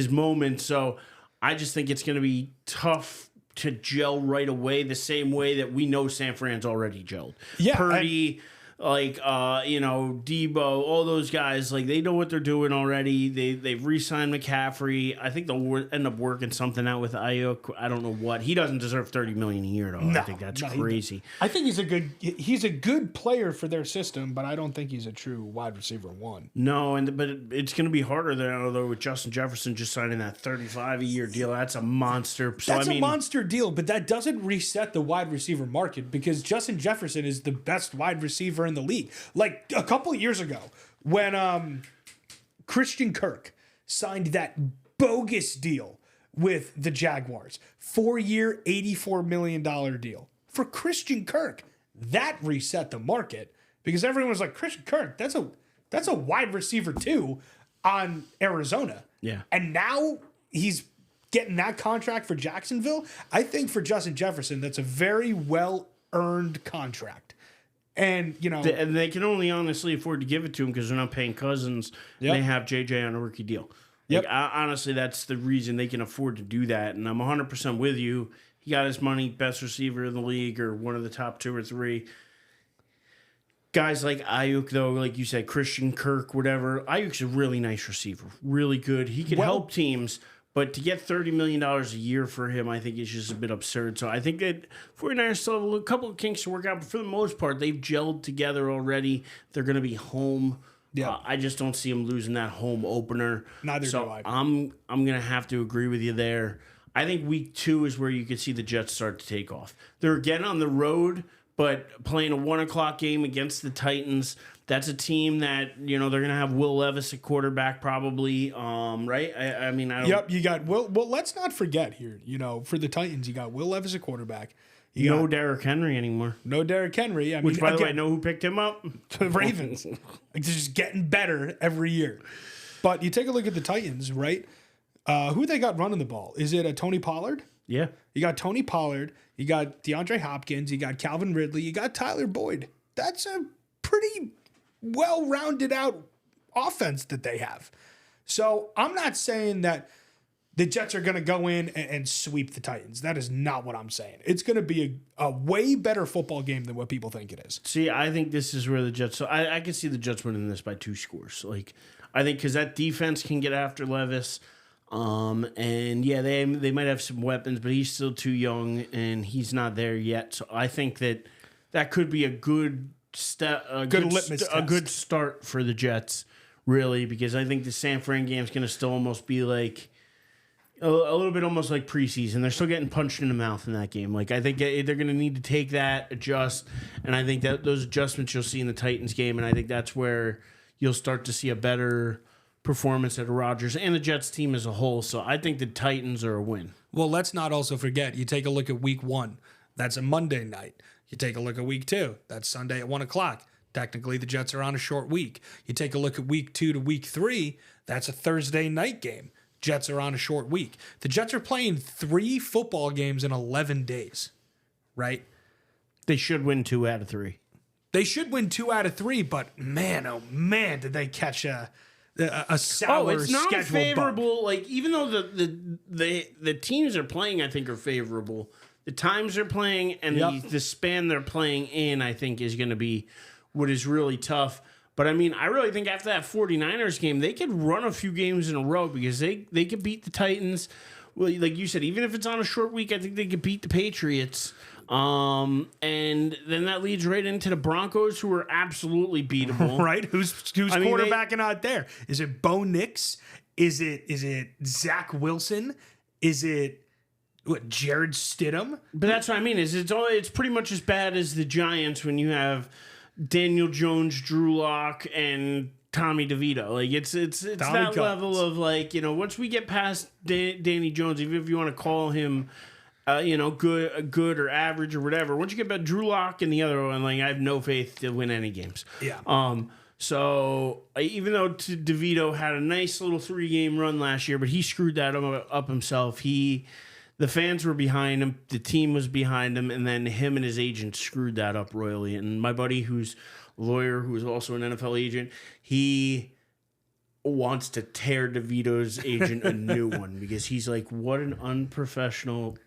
[SPEAKER 1] moment. So I just think it's going to be tough to gel right away the same way that we know San Fran's already gelled.
[SPEAKER 2] Yeah,
[SPEAKER 1] Purdy, like Debo, all those guys, like they know what they're doing already. They've re-signed McCaffrey. I think they'll end up working something out with Ayuk. I don't know what. He doesn't deserve $30 million a year though.
[SPEAKER 2] No,
[SPEAKER 1] I think that's crazy.
[SPEAKER 2] I think he's a good player for their system, but I don't think he's a true wide receiver one.
[SPEAKER 1] No, but it's going to be harder than though with Justin Jefferson just signing that $35 a year deal. That's a monster. So,
[SPEAKER 2] That's a monster deal, but that doesn't reset the wide receiver market because Justin Jefferson is the best wide receiver in the league. Like a couple of years ago when Christian Kirk signed that bogus deal with the Jaguars, 4-year, $84 million deal for Christian Kirk. That reset the market because everyone was like, Christian Kirk, that's a wide receiver too on Arizona.
[SPEAKER 1] Yeah.
[SPEAKER 2] And now he's getting that contract for Jacksonville. I think for Justin Jefferson, that's a very well-earned contract. And,
[SPEAKER 1] and they can only honestly afford to give it to him because they're not paying Cousins.
[SPEAKER 2] Yep.
[SPEAKER 1] And they have JJ on a rookie deal.
[SPEAKER 2] Yep.
[SPEAKER 1] Like, honestly, that's the reason they can afford to do that. And I'm 100% with you. He got his money, best receiver in the league or one of the top 2 or 3. Guys like Ayuk, though, like you said, Christian Kirk, whatever. Ayuk's a really nice receiver. Really good. He can help teams. But to get $30 million a year for him, I think is just a bit absurd. So I think that 49ers still have a couple of kinks to work out. But for the most part, they've gelled together already. They're going to be home.
[SPEAKER 2] Yeah.
[SPEAKER 1] I just don't see them losing that home opener.
[SPEAKER 2] Neither
[SPEAKER 1] so
[SPEAKER 2] do I.
[SPEAKER 1] I'm going to have to agree with you there. I think week 2 is where you can see the Jets start to take off. They're again on the road, but playing a 1 o'clock game against the Titans. That's a team that, they're going to have Will Levis at quarterback probably, right? I mean, I don't...
[SPEAKER 2] Yep, you got Will. Well, let's not forget here, for the Titans, you got Will Levis at quarterback.
[SPEAKER 1] No Derrick Henry anymore.
[SPEAKER 2] No Derrick Henry.
[SPEAKER 1] Which, by the way, I know who picked him up?
[SPEAKER 2] The Ravens. Like, just getting better every year. But you take a look at the Titans, right? Who they got running the ball? Is it a Tony Pollard?
[SPEAKER 1] Yeah.
[SPEAKER 2] You got Tony Pollard. You got DeAndre Hopkins. You got Calvin Ridley. You got Tyler Boyd. That's a pretty well-rounded out offense that they have. So I'm not saying that the Jets are going to go in and sweep the Titans. That is not what I'm saying. It's going to be a way better football game than what people think it is.
[SPEAKER 1] See, I think this is where the Jets... So I can see the Jets winning this by 2 scores. Like, I think because that defense can get after Levis. And yeah, they might have some weapons, but he's still too young and he's not there yet. So I think that could be a good good start for the Jets, really, because I think the San Fran game is going to still almost be like a little bit almost like preseason. They're still getting punched in the mouth in that game. Like, I think they're going to need to take that, adjust, and I think that those adjustments you'll see in the Titans game, and I think that's where you'll start to see a better performance at Rodgers and the Jets team as a whole. So I think the Titans are a win.
[SPEAKER 2] Well, let's not also forget, you take a look at week 1. That's a Monday night. You take a look at week 2. That's Sunday at 1 o'clock. Technically, the Jets are on a short week. You take a look at week 2 to week 3. That's a Thursday night game. Jets are on a short week. The Jets are playing 3 football games in 11 days, right?
[SPEAKER 1] They should win 2 out of 3.
[SPEAKER 2] They should win 2 out of 3, but man, oh man, did they catch a sour
[SPEAKER 1] it's not
[SPEAKER 2] schedule
[SPEAKER 1] favorable.
[SPEAKER 2] bump.
[SPEAKER 1] Like, even though the teams are playing, I think are favorable. The times they're playing and the span they're playing in, I think, is going to be what is really tough. But, I mean, I really think after that 49ers game, they could run a few games in a row because they could beat the Titans. Well, like you said, even if it's on a short week, I think they could beat the Patriots. And then that leads right into the Broncos, who are absolutely beatable.
[SPEAKER 2] Right? Who's quarterbacking out there? Is it Bo Nix? Is it Zach Wilson? Is it Jared Stidham?
[SPEAKER 1] But that's what I mean. It's pretty much as bad as the Giants when you have Daniel Jones, Drew Lock, and Tommy DeVito. Like, it's that
[SPEAKER 2] Cummins.
[SPEAKER 1] level of, like, once we get past Danny Jones, even if you want to call him good or average or whatever. Once you get about Drew Lock and the other one, like, I have no faith to win any games.
[SPEAKER 2] Yeah.
[SPEAKER 1] So even though DeVito had a nice little 3-game run last year, but he screwed that up himself. The fans were behind him, the team was behind him, and then him and his agent screwed that up royally. And my buddy, who's a lawyer, who is also an NFL agent, he wants to tear DeVito's agent a new one because he's like, what an unprofessional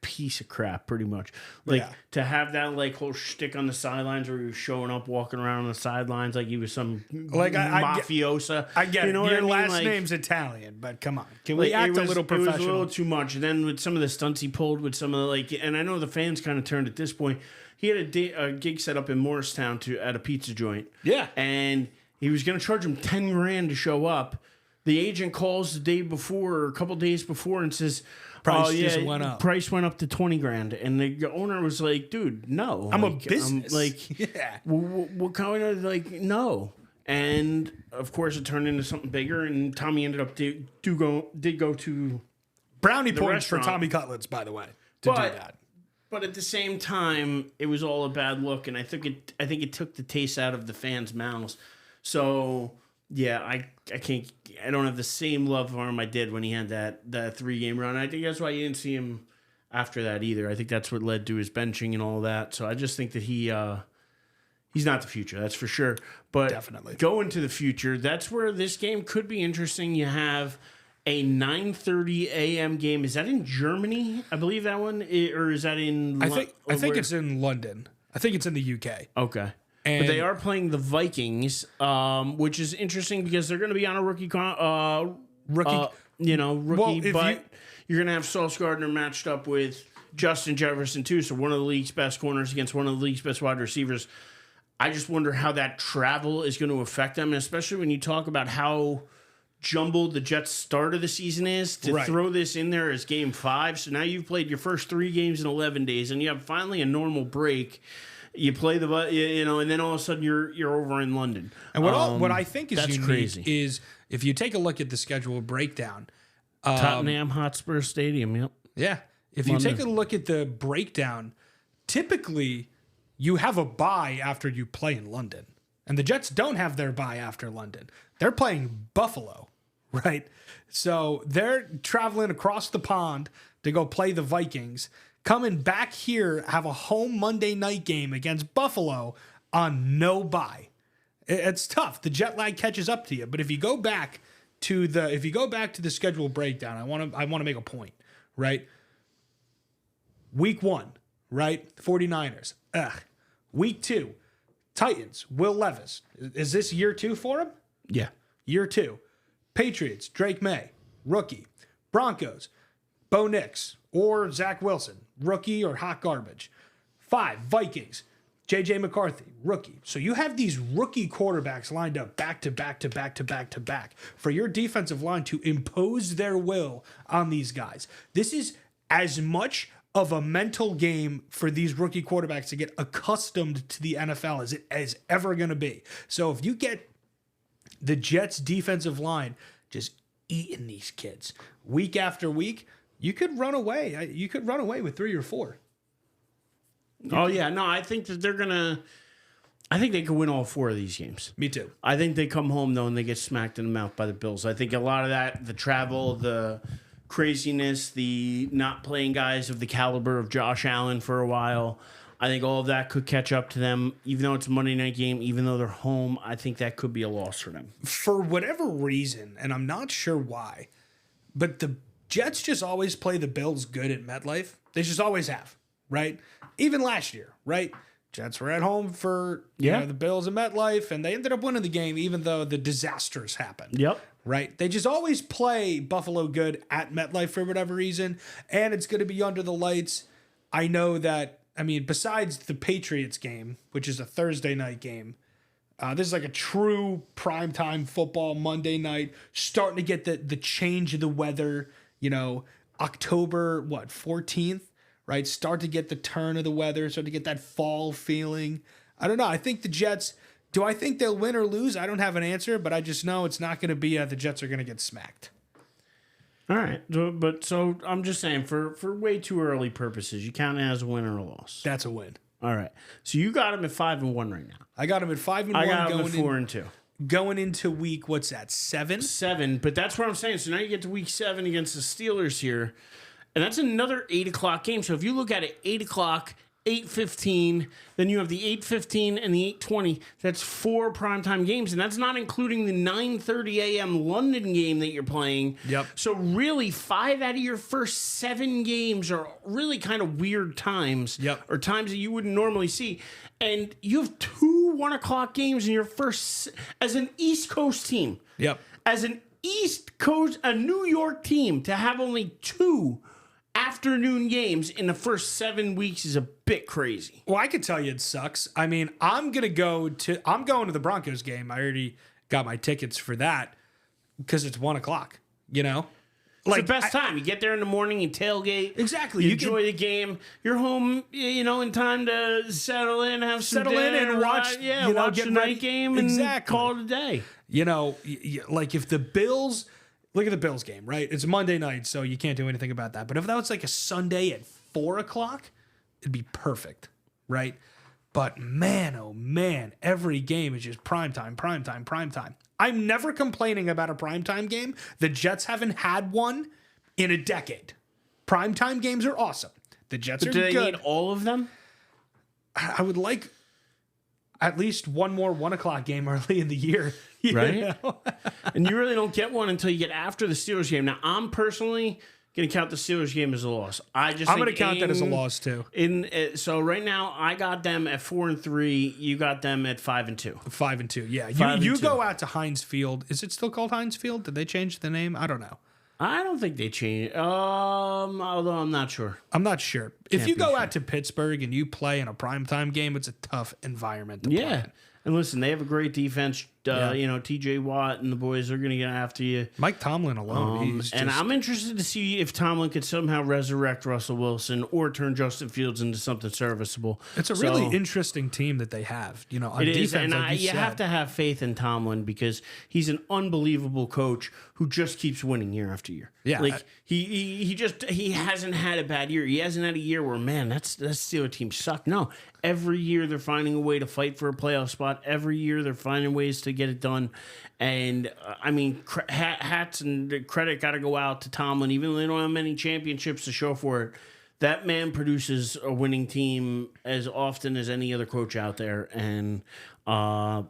[SPEAKER 1] piece of crap, pretty much. Like,
[SPEAKER 2] Yeah.
[SPEAKER 1] to have that, like, whole shtick on the sidelines where he was showing up, walking around on the sidelines like he was some mafiosa.
[SPEAKER 2] I get
[SPEAKER 1] you know
[SPEAKER 2] it.
[SPEAKER 1] what
[SPEAKER 2] Your
[SPEAKER 1] I mean?
[SPEAKER 2] last
[SPEAKER 1] Like,
[SPEAKER 2] name's Italian, but come on. Can
[SPEAKER 1] like,
[SPEAKER 2] we act a little
[SPEAKER 1] It
[SPEAKER 2] professional?
[SPEAKER 1] was a little too much. And then with some of the stunts he pulled with some of the, like, and I know the fans kind of turned at this point. He had a gig set up in Morristown at a pizza joint.
[SPEAKER 2] Yeah.
[SPEAKER 1] And he was going to charge him $10,000 to show up. The agent calls the day before or a couple days before and says,
[SPEAKER 2] Price just went up.
[SPEAKER 1] Price went up to $20,000. And the owner was like, dude, no.
[SPEAKER 2] I'm a
[SPEAKER 1] Like,
[SPEAKER 2] business.
[SPEAKER 1] yeah. What kind of, like, no. And, of course, it turned into something bigger. And Tommy ended up did go to
[SPEAKER 2] Brownie
[SPEAKER 1] the
[SPEAKER 2] points for
[SPEAKER 1] restaurant.
[SPEAKER 2] Tommy Cutlets, by the way, to do that.
[SPEAKER 1] But at the same time, it was all a bad look, and I think it took the taste out of the fans' mouths. So yeah, I don't have the same love for him I did when he had that 3-game run. I think that's why you didn't see him after that either. I think that's what led to his benching and all that. So I just think that he's not the future, that's for sure. But
[SPEAKER 2] Definitely.
[SPEAKER 1] going to the future, that's where this game could be interesting. You have a 9:30 a.m. game. Is that in Germany? I believe that one, or is that in?
[SPEAKER 2] I think it's in London. I think it's in the UK.
[SPEAKER 1] Okay.
[SPEAKER 2] And
[SPEAKER 1] But they are playing the Vikings, which is interesting because they're going to be on a rookie. Rookie.
[SPEAKER 2] Well, if
[SPEAKER 1] but you're going to have Sauce Gardner matched up with Justin Jefferson too. So one of the league's best corners against one of the league's best wide receivers. I just wonder how that travel is going to affect them, and especially when you talk about how jumbled the Jets' start of the season is, to throw this in there as game 5. So now you've played your first 3 games in 11 days, and you have finally a normal break. You play and then all of a sudden you're over in London.
[SPEAKER 2] And what I think is
[SPEAKER 1] that's
[SPEAKER 2] unique
[SPEAKER 1] crazy.
[SPEAKER 2] is if you take a look at the schedule breakdown.
[SPEAKER 1] Tottenham Hotspur Stadium, yep.
[SPEAKER 2] Yeah. If you take a look at the breakdown, typically you have a bye after you play in London. And the Jets don't have their bye after London. They're playing Buffalo, right? So they're traveling across the pond to go play the Vikings, coming back here, have a home Monday night game against Buffalo on no bye. It's tough. The jet lag catches up to you. But if you go back to the schedule breakdown, I want to make a point, right? Week 1, right? 49ers. Week 2, Titans, Will Levis. Is this year 2 for him?
[SPEAKER 1] Yeah.
[SPEAKER 2] Year 2. Patriots, Drake May, rookie. Broncos, Bo Nix or Zach Wilson, rookie or hot garbage. 5, Vikings, J.J. McCarthy, rookie. So you have these rookie quarterbacks lined up back to back to back to back to back for your defensive line to impose their will on these guys. This is as much of a mental game for these rookie quarterbacks to get accustomed to the NFL as it is ever going to be. So if you get the Jets defensive line just eating these kids week after week, you could run away. You could run away with 3 or 4.
[SPEAKER 1] Oh yeah, no, I think that I think they could win all 4 of these games.
[SPEAKER 2] Me too.
[SPEAKER 1] I think they come home though and they get smacked in the mouth by the Bills. I think a lot of that, the travel, the craziness, the not playing guys of the caliber of Josh Allen for a while, I think all of that could catch up to them. Even though it's a Monday night game, even though they're home, I think that could be a loss for them.
[SPEAKER 2] For whatever reason, and I'm not sure why, but the Jets just always play the Bills good at MetLife. They just always have, right? Even last year, right? Jets were at home for the Bills at MetLife, and they ended up winning the game even though the disasters happened.
[SPEAKER 1] Yep.
[SPEAKER 2] Right? They just always play Buffalo good at MetLife for whatever reason, and it's going to be under the lights. I know that, besides the Patriots game, which is a Thursday night game, this is like a true primetime football Monday night, starting to get the change of the weather, October, 14th, right? Start to get the turn of the weather, start to get that fall feeling. I don't know. I think the Jets, do I think they'll win or lose? I don't have an answer, but I just know it's not going to be the Jets are going to get smacked.
[SPEAKER 1] All right. So I'm just saying, for way too early purposes, you count it as a win or a loss.
[SPEAKER 2] That's a win.
[SPEAKER 1] All right. So you got them at 5-1 right now.
[SPEAKER 2] I got them at 5-1.
[SPEAKER 1] I got them at 4-2.
[SPEAKER 2] Going into week, what's that, 7?
[SPEAKER 1] 7, but that's what I'm saying. So now you get to week 7 against the Steelers here, and that's another 8 o'clock game. So if you look at it, 8 o'clock 8:15. Then you have the 8:15 and the 8:20. That's 4 primetime games, and that's not including the 9:30 a.m. London game that you're playing.
[SPEAKER 2] Yep.
[SPEAKER 1] So really, 5 out of your first 7 games are really kind of weird times.
[SPEAKER 2] Yep.
[SPEAKER 1] Or times that you wouldn't normally see. And you have 2 1:00 games in your first, as an East Coast team.
[SPEAKER 2] Yep.
[SPEAKER 1] As an East Coast, a New York team, to have only 2 afternoon games in the first 7 weeks is a bit crazy.
[SPEAKER 2] Well, I could tell you it sucks. I mean, I'm going to the Broncos game. I already got my tickets for that because it's 1:00, you know?
[SPEAKER 1] It's the best time. You get there in the morning, you tailgate.
[SPEAKER 2] Exactly.
[SPEAKER 1] You enjoy the game. You're home, in time to settle in, have some dinner,
[SPEAKER 2] and watch,
[SPEAKER 1] watch the night game and call it a day.
[SPEAKER 2] Like if the Bills... Look at the Bills game, right? It's Monday night, so you can't do anything about that. But if that was like a Sunday at 4:00, it'd be perfect, right? But man, oh man, every game is just primetime, primetime, primetime. I'm never complaining about a primetime game. The Jets haven't had one in a decade. Primetime games are awesome. The Jets are good.
[SPEAKER 1] Do they need all of them?
[SPEAKER 2] I would like at least one more 1:00 game early in the year.
[SPEAKER 1] Right? And you really don't get one until you get after the Steelers game. Now, I'm personally going to count the Steelers game as a loss. I'm
[SPEAKER 2] going to count that as a loss too.
[SPEAKER 1] So right now, I got them at 4-3. You got them at 5-2.
[SPEAKER 2] 5-2. Yeah, you
[SPEAKER 1] 5-2.
[SPEAKER 2] go out to Heinz Field. Is it still called Heinz Field? Did they change the name? I don't know.
[SPEAKER 1] I don't think they changed. Although I'm not sure.
[SPEAKER 2] I'm not sure. If you go out to Pittsburgh and you play in a primetime game, it's a tough environment to play in.
[SPEAKER 1] And listen, they have a great defense. TJ Watt and the boys are going to get after you.
[SPEAKER 2] Mike Tomlin alone.
[SPEAKER 1] And I'm interested to see if Tomlin could somehow resurrect Russell Wilson or turn Justin Fields into something serviceable.
[SPEAKER 2] It's a really interesting team that they have. On
[SPEAKER 1] it
[SPEAKER 2] defense,
[SPEAKER 1] is, and
[SPEAKER 2] like
[SPEAKER 1] you have to have faith in Tomlin because he's an unbelievable coach who just keeps winning year after year.
[SPEAKER 2] Yeah,
[SPEAKER 1] like he hasn't had a bad year. He hasn't had a year where that Steelers team sucked. No, every year they're finding a way to fight for a playoff spot. Every year they're finding ways to get it done. And hats and credit got to go out to Tomlin, even though they don't have many championships to show for it. That man produces a winning team as often as any other coach out there. And I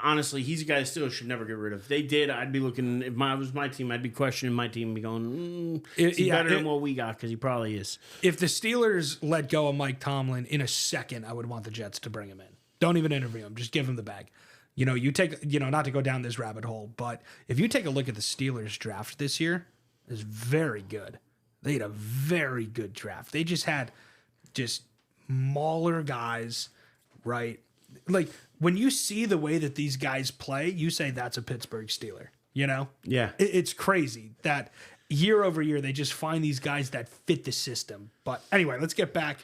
[SPEAKER 1] honestly, he's a guy that still should never get rid of. If they did, I'd be looking. If it was my team, I'd be questioning my team and be going, is he better than what we got? Because he probably is.
[SPEAKER 2] If the Steelers let go of Mike Tomlin in a second, I would want the Jets to bring him in. Don't even interview him. Just give him the bag. You take, not to go down this rabbit hole, but if you take a look at the Steelers draft this year, it's very good. They had a very good draft. They just had mauler guys, right? Like when you see the way that these guys play, you say that's a Pittsburgh Steeler, Yeah. It's crazy that year over year, they just find these guys that fit the system. But anyway, let's get back.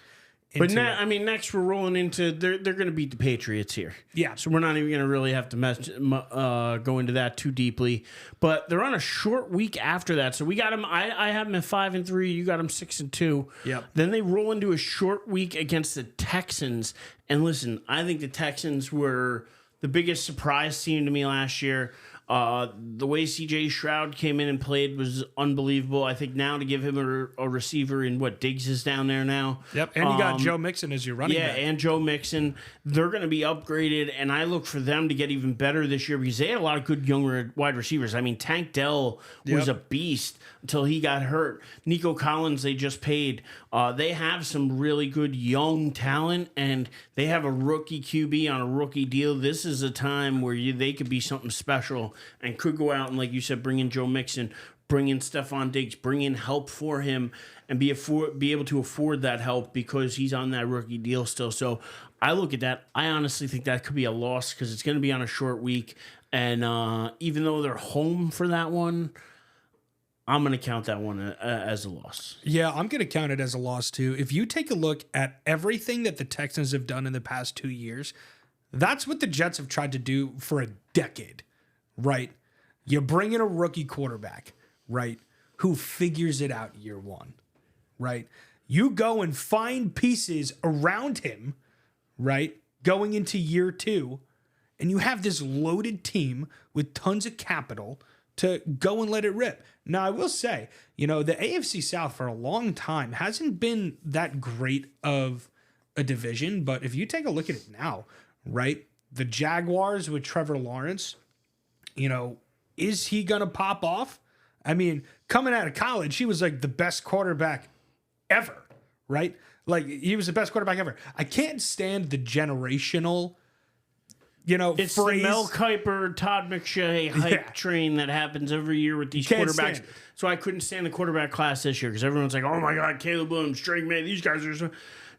[SPEAKER 1] Next we're rolling into they're going to beat the Patriots here.
[SPEAKER 2] Yeah.
[SPEAKER 1] So we're not even going to really have to go into that too deeply. But they're on a short week after that. So we got them. I have them at 5-3. You got them 6-2.
[SPEAKER 2] Yep.
[SPEAKER 1] Then they roll into a short week against the Texans. And listen, I think the Texans were the biggest surprise team to me last year. The way C.J. Stroud came in and played was unbelievable. I think now to give him a receiver in Diggs is down there now.
[SPEAKER 2] Yep, and you got Joe Mixon as your running back.
[SPEAKER 1] Yeah, and Joe Mixon. They're going to be upgraded, and I look for them to get even better this year because they had a lot of good young wide receivers. I mean, Tank Dell was a beast until he got hurt. Nico Collins, they just paid. They have some really good young talent, and they have a rookie QB on a rookie deal. This is a time where they could be something special and could go out and, like you said, bring in Joe Mixon, bring in Stephon Diggs, bring in help for him, and be able to afford that help because he's on that rookie deal still. So I look at that. I honestly think that could be a loss because it's going to be on a short week. And even though they're home for that one, I'm going to count that one as a loss.
[SPEAKER 2] Yeah, I'm going to count it as a loss too. If you take a look at everything that the Texans have done in the past 2 years, that's what the Jets have tried to do for a decade, right? You bring in a rookie quarterback, right, who figures it out year one, right? You go and find pieces around him, right, going into year two, and you have this loaded team with tons of capital to go and let it rip. Now, I will say, the AFC South for a long time hasn't been that great of a division, but if you take a look at it now, right, the Jaguars with Trevor Lawrence, is he going to pop off? I mean, coming out of college, he was like the best quarterback ever, right? Like, he was the best quarterback ever. I can't stand the generational,
[SPEAKER 1] it's
[SPEAKER 2] phrase.
[SPEAKER 1] the Mel Kiper, Todd McShay hype train that happens every year with these quarterbacks. So I couldn't stand the quarterback class this year because everyone's like, oh my God, Caleb Williams, Drake May, these guys are so...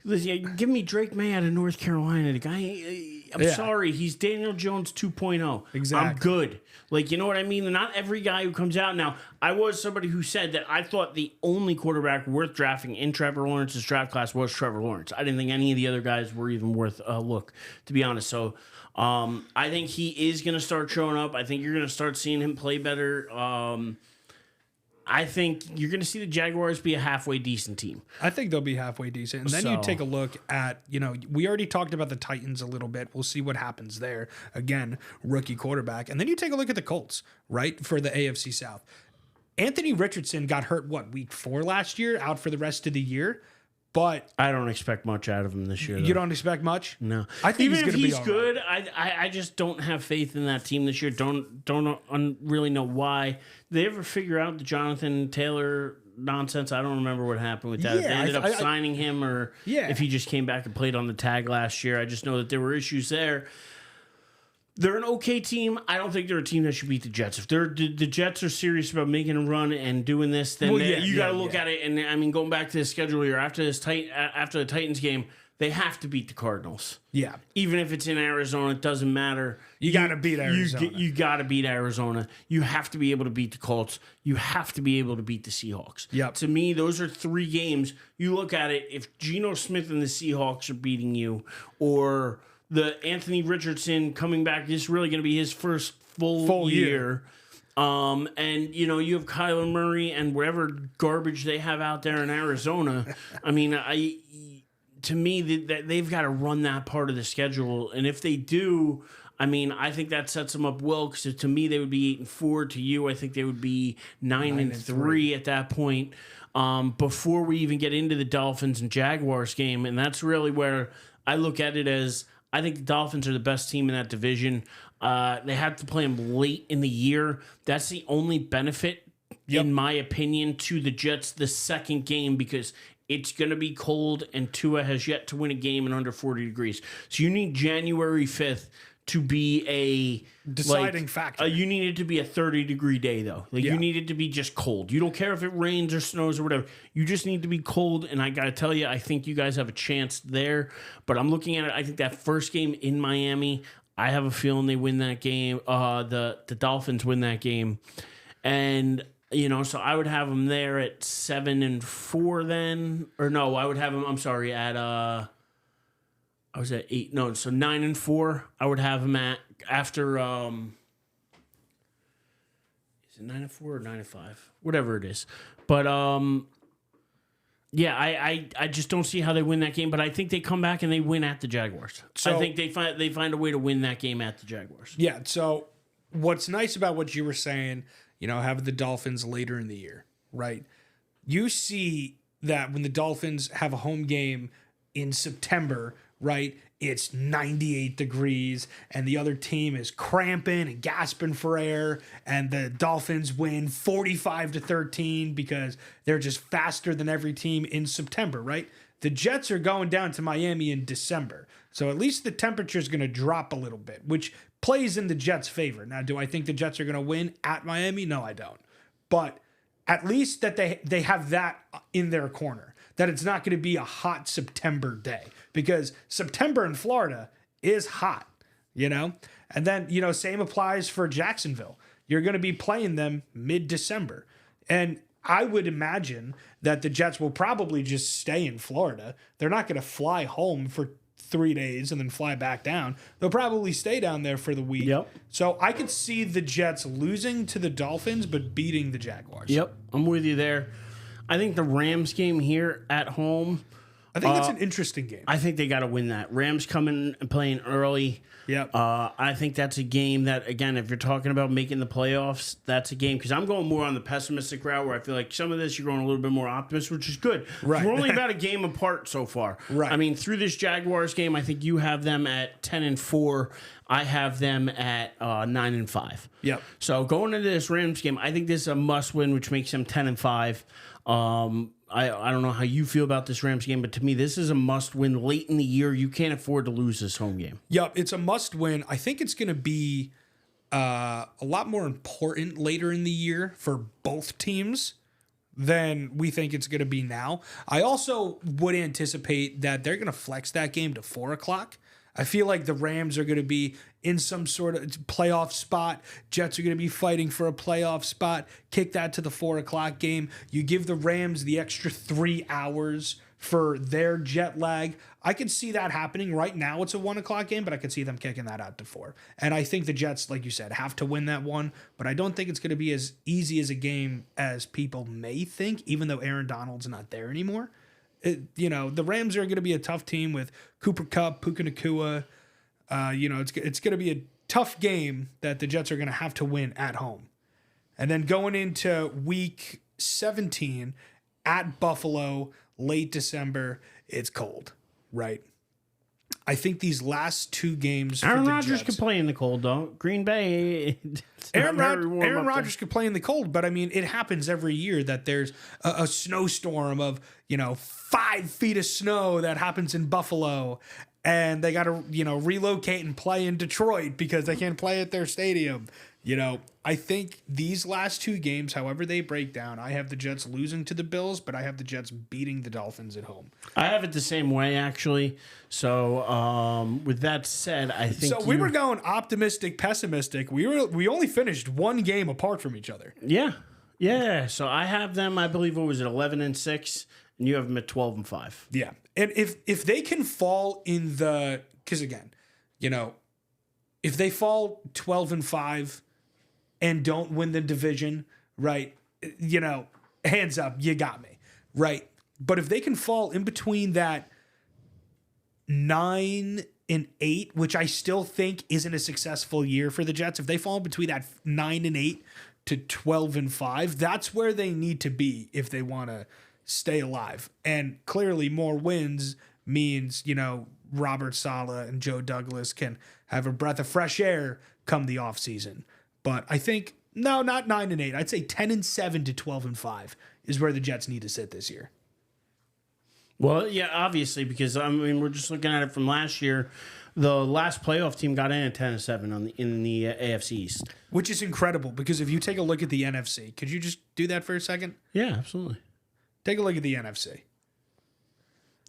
[SPEAKER 1] Listen, give me Drake May out of North Carolina. The guy, I'm sorry, he's Daniel Jones 2.0.
[SPEAKER 2] Exactly.
[SPEAKER 1] I'm good. Like, you know what I mean? Not every guy who comes out. Now, I was somebody who said that I thought the only quarterback worth drafting in Trevor Lawrence's draft class was Trevor Lawrence. I didn't think any of the other guys were even worth a look, to be honest. So, I think he is going to start showing up. I think you're going to start seeing him play better. I think you're going to see the Jaguars be a halfway decent team.
[SPEAKER 2] I think they'll be halfway decent. And then you take a look at, we already talked about the Titans a little bit. We'll see what happens there. Again, rookie quarterback. And then you take a look at the Colts, right, for the AFC South. Anthony Richardson got hurt, week 4 last year, out for the rest of the year. But
[SPEAKER 1] I don't expect much out of him this year.
[SPEAKER 2] You don't expect much?
[SPEAKER 1] No.
[SPEAKER 2] I think
[SPEAKER 1] even if he's
[SPEAKER 2] good,
[SPEAKER 1] I just don't have faith in that team this year. Don't really know why. Did they ever figure out the Jonathan Taylor nonsense? I don't remember what happened with that.
[SPEAKER 2] Yeah,
[SPEAKER 1] if they ended up signing him or if he just came back and played on the tag last year. I just know that there were issues there. They're an okay team. I don't think they're a team that should beat the Jets. If the Jets are serious about making a run and doing this, then you got to look at it. And I mean, going back to the schedule here, after the Titans game, they have to beat the Cardinals.
[SPEAKER 2] Yeah.
[SPEAKER 1] Even if it's in Arizona, it doesn't matter.
[SPEAKER 2] You got to beat Arizona.
[SPEAKER 1] You got to beat Arizona. You have to be able to beat the Colts. You have to be able to beat the Seahawks.
[SPEAKER 2] Yep.
[SPEAKER 1] To me, those are 3 games. You look at it, if Geno Smith and the Seahawks are beating you, or the Anthony Richardson coming back, this is really going to be his first full year. And, you have Kyler Murray and whatever garbage they have out there in Arizona. I mean, to me, they've got to run that part of the schedule. And if they do, I mean, I think that sets them up well because to me, they would be 8-4. To you, I think they would be 9-3 at that point before we even get into the Dolphins and Jaguars game. And that's really where I look at it as I think the Dolphins are the best team in that division. They have to play them late in the year. That's the only benefit, in my opinion, to the Jets the second game because it's going to be cold and Tua has yet to win a game in under 40 degrees. So you need January 5th to be a
[SPEAKER 2] deciding factor.
[SPEAKER 1] You need it to be a 30-degree day, though. You need it to be just cold. You don't care if it rains or snows or whatever. You just need to be cold, and I got to tell you, I think you guys have a chance there. But I'm looking at it. I think that first game in Miami, I have a feeling they win that game. The Dolphins win that game. And, so I would have them there at 7-4 then. Or no, I would have them, I'm sorry, at... I was at 8. No, so 9-4. I would have him at after. Is it 9-4 or 9-5? Whatever it is, but yeah, I just don't see how they win that game. But I think they come back and they win at the Jaguars. So I think they find a way to win that game at the Jaguars.
[SPEAKER 2] Yeah. So what's nice about what you were saying, having the Dolphins later in the year, right? You see that when the Dolphins have a home game in September. Right, it's 98 degrees, and the other team is cramping and gasping for air, and the Dolphins win 45-13 because they're just faster than every team in September. Right, the Jets are going down to Miami in December, so at least the temperature is going to drop a little bit, which plays in the Jets' favor. Now, do I think the Jets are going to win at Miami? No, I don't. But at least that they have that in their corner. That it's not going to be a hot September day because September in Florida is hot, And then, same applies for Jacksonville. You're going to be playing them mid-December. And I would imagine that the Jets will probably just stay in Florida. They're not going to fly home for 3 days and then fly back down. They'll probably stay down there for the week.
[SPEAKER 1] Yep.
[SPEAKER 2] So I could see the Jets losing to the Dolphins but beating the Jaguars.
[SPEAKER 1] Yep, I'm with you there. I think the Rams game here at home,
[SPEAKER 2] I think it's an interesting game.
[SPEAKER 1] I think they got to win that. Rams coming and playing early.
[SPEAKER 2] Yep.
[SPEAKER 1] I think that's a game that, again, if you're talking about making the playoffs, that's a game. Because I'm going more on the pessimistic route where I feel like some of this you're going a little bit more optimistic, which is good.
[SPEAKER 2] Right.
[SPEAKER 1] We're only about a game apart so far.
[SPEAKER 2] Right.
[SPEAKER 1] I mean, through this Jaguars game, I think you have them at 10-4. I have them at 9-5.
[SPEAKER 2] Yep.
[SPEAKER 1] So going into this Rams game, I think this is a must win, which makes them 10-5. I don't know how you feel about this Rams game, but to me, this is a must win late in the year. You can't afford to lose this home game.
[SPEAKER 2] Yep, it's a must win. I think it's going to be a lot more important later in the year for both teams than we think it's going to be now. I also would anticipate that they're going to flex that game to 4:00. I feel like the Rams are going to be in some sort of playoff spot. Jets are going to be fighting for a playoff spot. Kick that to the 4:00 game. You give the Rams the extra 3 hours for their jet lag. I could see that happening. Right now it's a 1:00 game, but I could see them kicking that out to 4. And I think the Jets, like you said, have to win that one, but I don't think it's going to be as easy as a game as people may think, even though Aaron Donald's not there anymore. The Rams are going to be a tough team with Cooper Kupp, Puka Nacua. It's going to be a tough game that the Jets are going to have to win at home. And then going into week 17 at Buffalo, late December, it's cold, right? I think these last 2 games
[SPEAKER 1] Aaron
[SPEAKER 2] for the
[SPEAKER 1] Rodgers
[SPEAKER 2] Jets,
[SPEAKER 1] could play in the cold, though. Green Bay.
[SPEAKER 2] Aaron Rodgers could play in the cold, but I mean, it happens every year that there's a snowstorm of 5 feet of snow that happens in Buffalo, and they got to relocate and play in Detroit because they can't play at their stadium. I think these last 2 games, however they break down, I have the Jets losing to the Bills, but I have the Jets beating the Dolphins at home.
[SPEAKER 1] I have it the same way, actually. So, with that said, I think
[SPEAKER 2] So we were going optimistic, pessimistic. We only finished 1 game apart from each other.
[SPEAKER 1] Yeah. So I have them. I believe it was at 11-6, and you have them at 12-5.
[SPEAKER 2] Yeah, and if they can fall in the, because again, if they fall 12-5 and don't win the division, right? Hands up, you got me, right? But if they can fall in between that 9-8, which I still think isn't a successful year for the Jets, if they fall between that 9-8 to 12-5, that's where they need to be if they want to stay alive. And clearly, more wins means Robert Saleh and Joe Douglas can have a breath of fresh air come the offseason. But I think, no, not 9-8. I'd say 10-7 to 12-5 is where the Jets need to sit this year.
[SPEAKER 1] Well, yeah, obviously, because we're just looking at it from last year. The last playoff team got in at 10-7 in the AFC East,
[SPEAKER 2] which is incredible because if you take a look at the NFC, could you just do that for a second?
[SPEAKER 1] Yeah, absolutely.
[SPEAKER 2] Take a look at the NFC.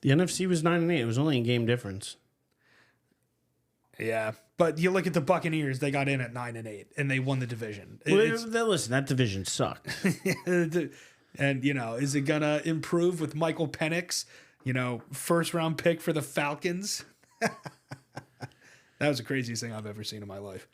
[SPEAKER 1] The NFC was 9-8. It was only a game difference.
[SPEAKER 2] Yeah, but you look at the Buccaneers; they got in at 9-8, and they won the division.
[SPEAKER 1] Listen, that division sucked.
[SPEAKER 2] And is it gonna improve with Michael Penix? First round pick for the Falcons. That was the craziest thing I've ever seen in my life.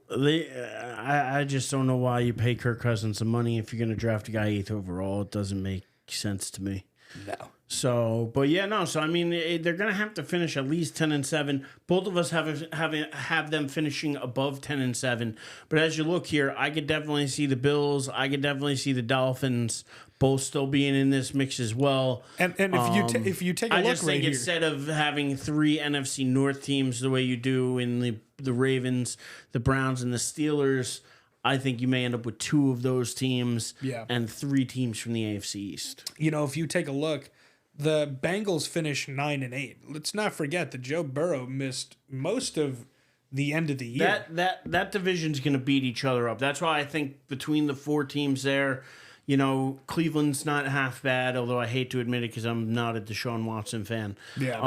[SPEAKER 1] I just don't know why you pay Kirk Cousins some money if you're going to draft a guy 8th overall. It doesn't make sense to me.
[SPEAKER 2] No.
[SPEAKER 1] So, but yeah, no. So I mean, they're going to have to finish at least 10-7. Both of us have them finishing above 10-7. But as you look here, I could definitely see the Bills. I could definitely see the Dolphins both still being in this mix as well.
[SPEAKER 2] And if you take a look,
[SPEAKER 1] I just think
[SPEAKER 2] here,
[SPEAKER 1] instead of having 3 NFC North teams the way you do in the Ravens, the Browns, and the Steelers, I think you may end up with 2 of those teams and 3 teams from the AFC East.
[SPEAKER 2] If you take a look, the Bengals finished 9-8. Let's not forget that Joe Burrow missed most of the end of the year.
[SPEAKER 1] That division's going to beat each other up. That's why I think between the 4 teams there, Cleveland's not half bad, although I hate to admit it because I'm not a Deshaun Watson fan.
[SPEAKER 2] Yeah.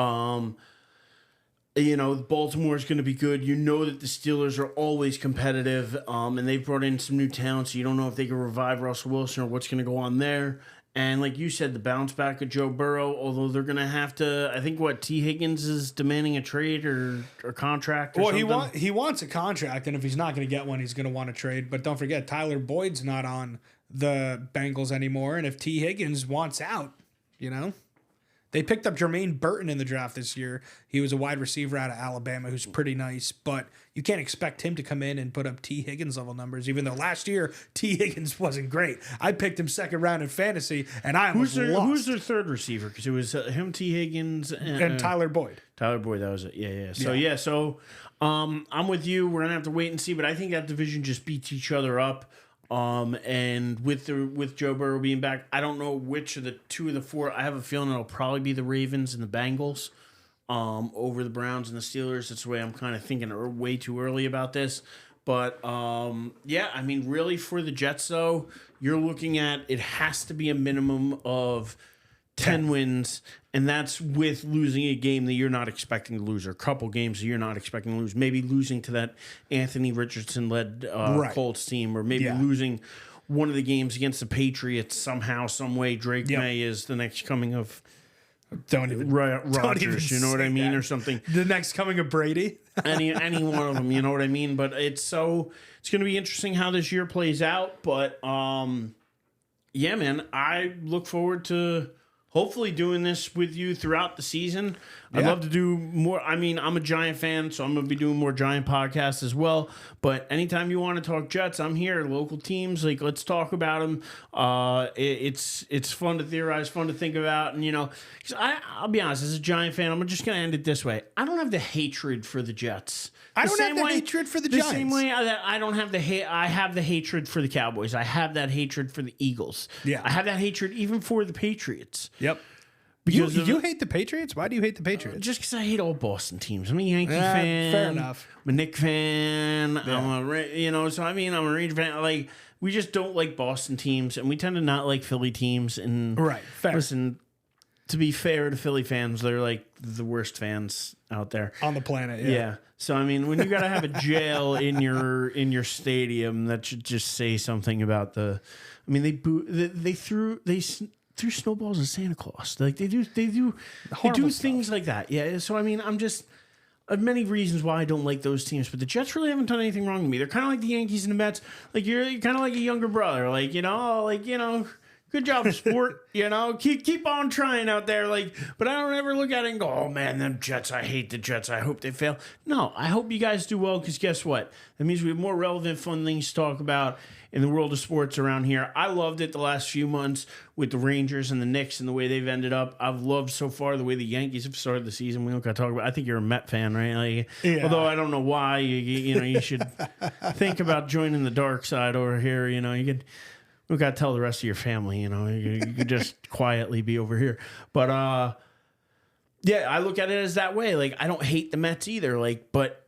[SPEAKER 1] Baltimore's going to be good. That the Steelers are always competitive, and they've brought in some new talent, so you don't know if they can revive Russell Wilson or what's going to go on there. And like you said, the bounce back of Joe Burrow, although they're going to have to, I think T. Higgins is demanding a trade or contract or something.
[SPEAKER 2] Well, he wants a contract, and if he's not going to get one, he's going to want a trade. But don't forget, Tyler Boyd's not on the Bengals anymore, and if T. Higgins wants out, They picked up Jermaine Burton in the draft this year. He was a wide receiver out of Alabama who's pretty nice, but you can't expect him to come in and put up T. Higgins level numbers, even though last year T. Higgins wasn't great. I picked him second round in fantasy, and I almost lost.
[SPEAKER 1] Who's their third receiver? Because it was him, T. Higgins,
[SPEAKER 2] and Tyler Boyd.
[SPEAKER 1] Tyler Boyd, that was it. Yeah. So I'm with you. We're gonna have to wait and see, but I think that division just beats each other up. And with Joe Burrow being back, I don't know which of the two of the four. I have a feeling it'll probably be the Ravens and the Bengals over the Browns and the Steelers. That's the way I'm kind of thinking way too early about this. But yeah, I mean, really for the Jets though, you're looking at it has to be a minimum of 10 wins, and that's with losing a game that you're not expecting to lose, or a couple games that you're not expecting to lose. Maybe losing to that Anthony Richardson-led Colts team, or maybe losing one of the games against the Patriots somehow, some way. Drake May is the next coming of Rodgers, you know what I mean, or something.
[SPEAKER 2] The next coming of Brady.
[SPEAKER 1] any one of them, you know what I mean. But it's going to be interesting how this year plays out. But yeah, man, I look forward to hopefully doing this with you throughout the season. I'd love to do more. I mean, I'm a Giant fan, so I'm going to be doing more Giant podcasts as well. But anytime you want to talk Jets, I'm here. Local teams, like, let's talk about them. It's fun to theorize, fun to think about. And, you know, because I'll be honest, as a Giant fan, I'm just going to end it this way. I don't have the hatred for the Jets.
[SPEAKER 2] I don't have the hatred for the Giants.
[SPEAKER 1] The same way I don't have the hate. I have the hatred for the Cowboys. I have that hatred for the Eagles.
[SPEAKER 2] Yeah.
[SPEAKER 1] I have that hatred even for the Patriots.
[SPEAKER 2] Yep. You hate the Patriots? Why do you hate the Patriots?
[SPEAKER 1] Just because I hate all Boston teams. I'm a Yankee fan.
[SPEAKER 2] Fair enough.
[SPEAKER 1] I'm a Knicks fan.
[SPEAKER 2] Yeah.
[SPEAKER 1] I'm a Rangers fan. Like, we just don't like Boston teams, and we tend to not like Philly teams. And
[SPEAKER 2] right, fair.
[SPEAKER 1] Listen, to be fair to Philly fans, they're like the worst fans out there
[SPEAKER 2] on the planet.
[SPEAKER 1] Yeah. So I mean, when you got to have a jail in your stadium, that should just say something about the. I mean, they threw snowballs at Santa Claus. Like they do things like that. Yeah. So I mean, I have many reasons why I don't like those teams, but the Jets really haven't done anything wrong to me. They're kind of like the Yankees and the Mets. Like you're kind of like a younger brother. Like good job, sport. Keep on trying out there. Like, but I don't ever look at it and go, oh man, them Jets. I hate the Jets. I hope they fail. No, I hope you guys do well, because guess what? That means we have more relevant, fun things to talk about in the world of sports around here. I loved it the last few months with the Rangers and the Knicks and the way they've ended up. I've loved so far the way the Yankees have started the season. We don't got to talk about. I think you're a Met fan, right? Like,
[SPEAKER 2] yeah.
[SPEAKER 1] Although I don't know why. You should think about joining the dark side over here. You don't got to tell the rest of your family. You could just quietly be over here. But yeah, I look at it as that way. Like, I don't hate the Mets either. Like, but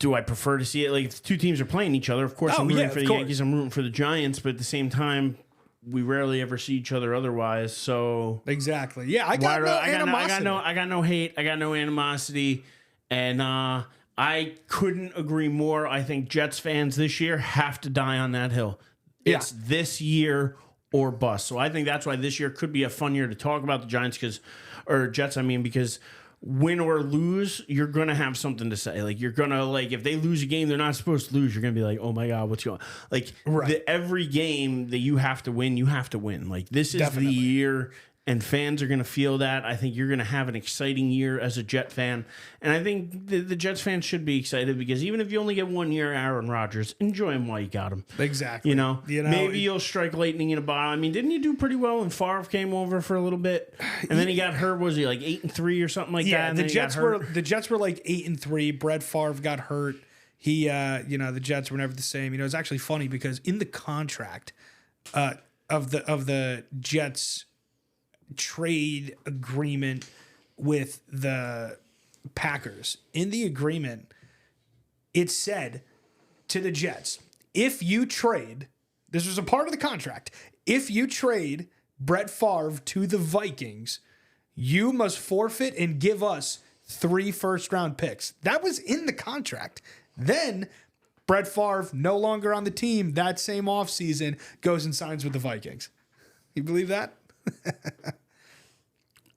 [SPEAKER 1] do I prefer to see it? Like, if the two teams are playing each other, of course I'm rooting for the Yankees. I'm rooting for the Giants, but at the same time, we rarely ever see each other otherwise. So
[SPEAKER 2] exactly, yeah. I got no animosity.
[SPEAKER 1] I got no hate. I got no animosity, and I couldn't agree more. I think Jets fans this year have to die on that hill. It's this year or bust. So I think that's why this year could be a fun year to talk about the Jets, because win or lose, you're going to have something to say. Like, you're going to, if they lose a game they're not supposed to lose, you're going to be like, oh my God, what's going on? Like, every game that you have to win, you have to win. Like, this is the year, and fans are going to feel that. I think you're going to have an exciting year as a Jet fan. And I think the Jets fans should be excited, because even if you only get 1 year Aaron Rodgers, enjoy him while you got him.
[SPEAKER 2] Exactly.
[SPEAKER 1] Maybe you'll strike lightning in a bottle. I mean, didn't you do pretty well when Favre came over for a little bit? And then he got hurt. Was he like 8-3 or something like that?
[SPEAKER 2] Yeah,
[SPEAKER 1] And
[SPEAKER 2] the Jets were like 8-3. Brett Favre got hurt. He, the Jets were never the same. It's actually funny because in the contract of the Jets trade agreement with the Packers, in the agreement it said to the Jets, if you trade, this was a part of the contract, if you trade Brett Favre to the Vikings, you must forfeit and give us 3 first-round picks. That was in the contract. Then Brett Favre, no longer on the team that same offseason, goes and signs with the Vikings. You believe that?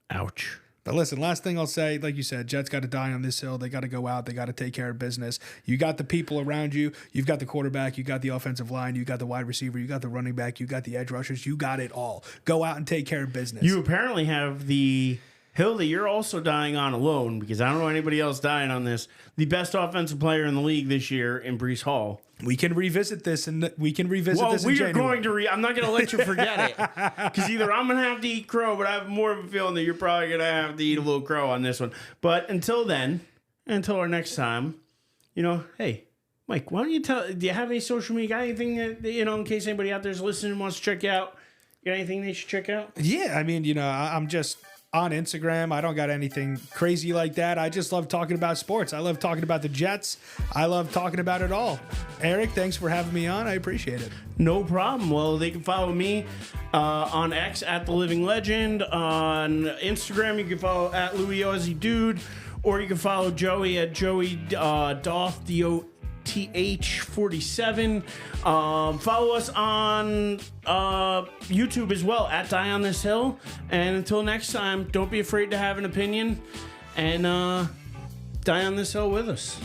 [SPEAKER 1] Ouch.
[SPEAKER 2] But listen, last thing I'll say, like you said, Jets got to die on this hill. They got to go out. They got to take care of business. You got the people around you. You've got the quarterback. You got the offensive line. You got the wide receiver. You got the running back. You got the edge rushers. You got it all. Go out and take care of business.
[SPEAKER 1] You apparently have the hill that you're also dying on alone, because I don't know anybody else dying on this. The best offensive player in the league this year in Breece Hall.
[SPEAKER 2] We can revisit this, and we can revisit this in January.
[SPEAKER 1] Going to I'm not going to let you forget it, because either I'm going to have to eat crow, but I have more of a feeling that you're probably going to have to eat a little crow on this one. But until then, until our next time, hey, Mike, why don't you do you have any social media? Got anything that, in case anybody out there is listening and wants to check you out? Got anything they should check out?
[SPEAKER 2] Yeah, I mean, I'm just on Instagram. I don't got anything crazy like that. I just love talking about sports. I love talking about the Jets. I love talking about it all. Erich, thanks for having me on. I appreciate it.
[SPEAKER 1] No problem. Well, they can follow me on X at The Living Legend. On Instagram, you can follow at Louis Aussie Dude, or you can follow Joey at Joey Doth, DOTH47. Follow us on YouTube as well at Die on This Hill. And until next time, don't be afraid to have an opinion, and die on this hill with us.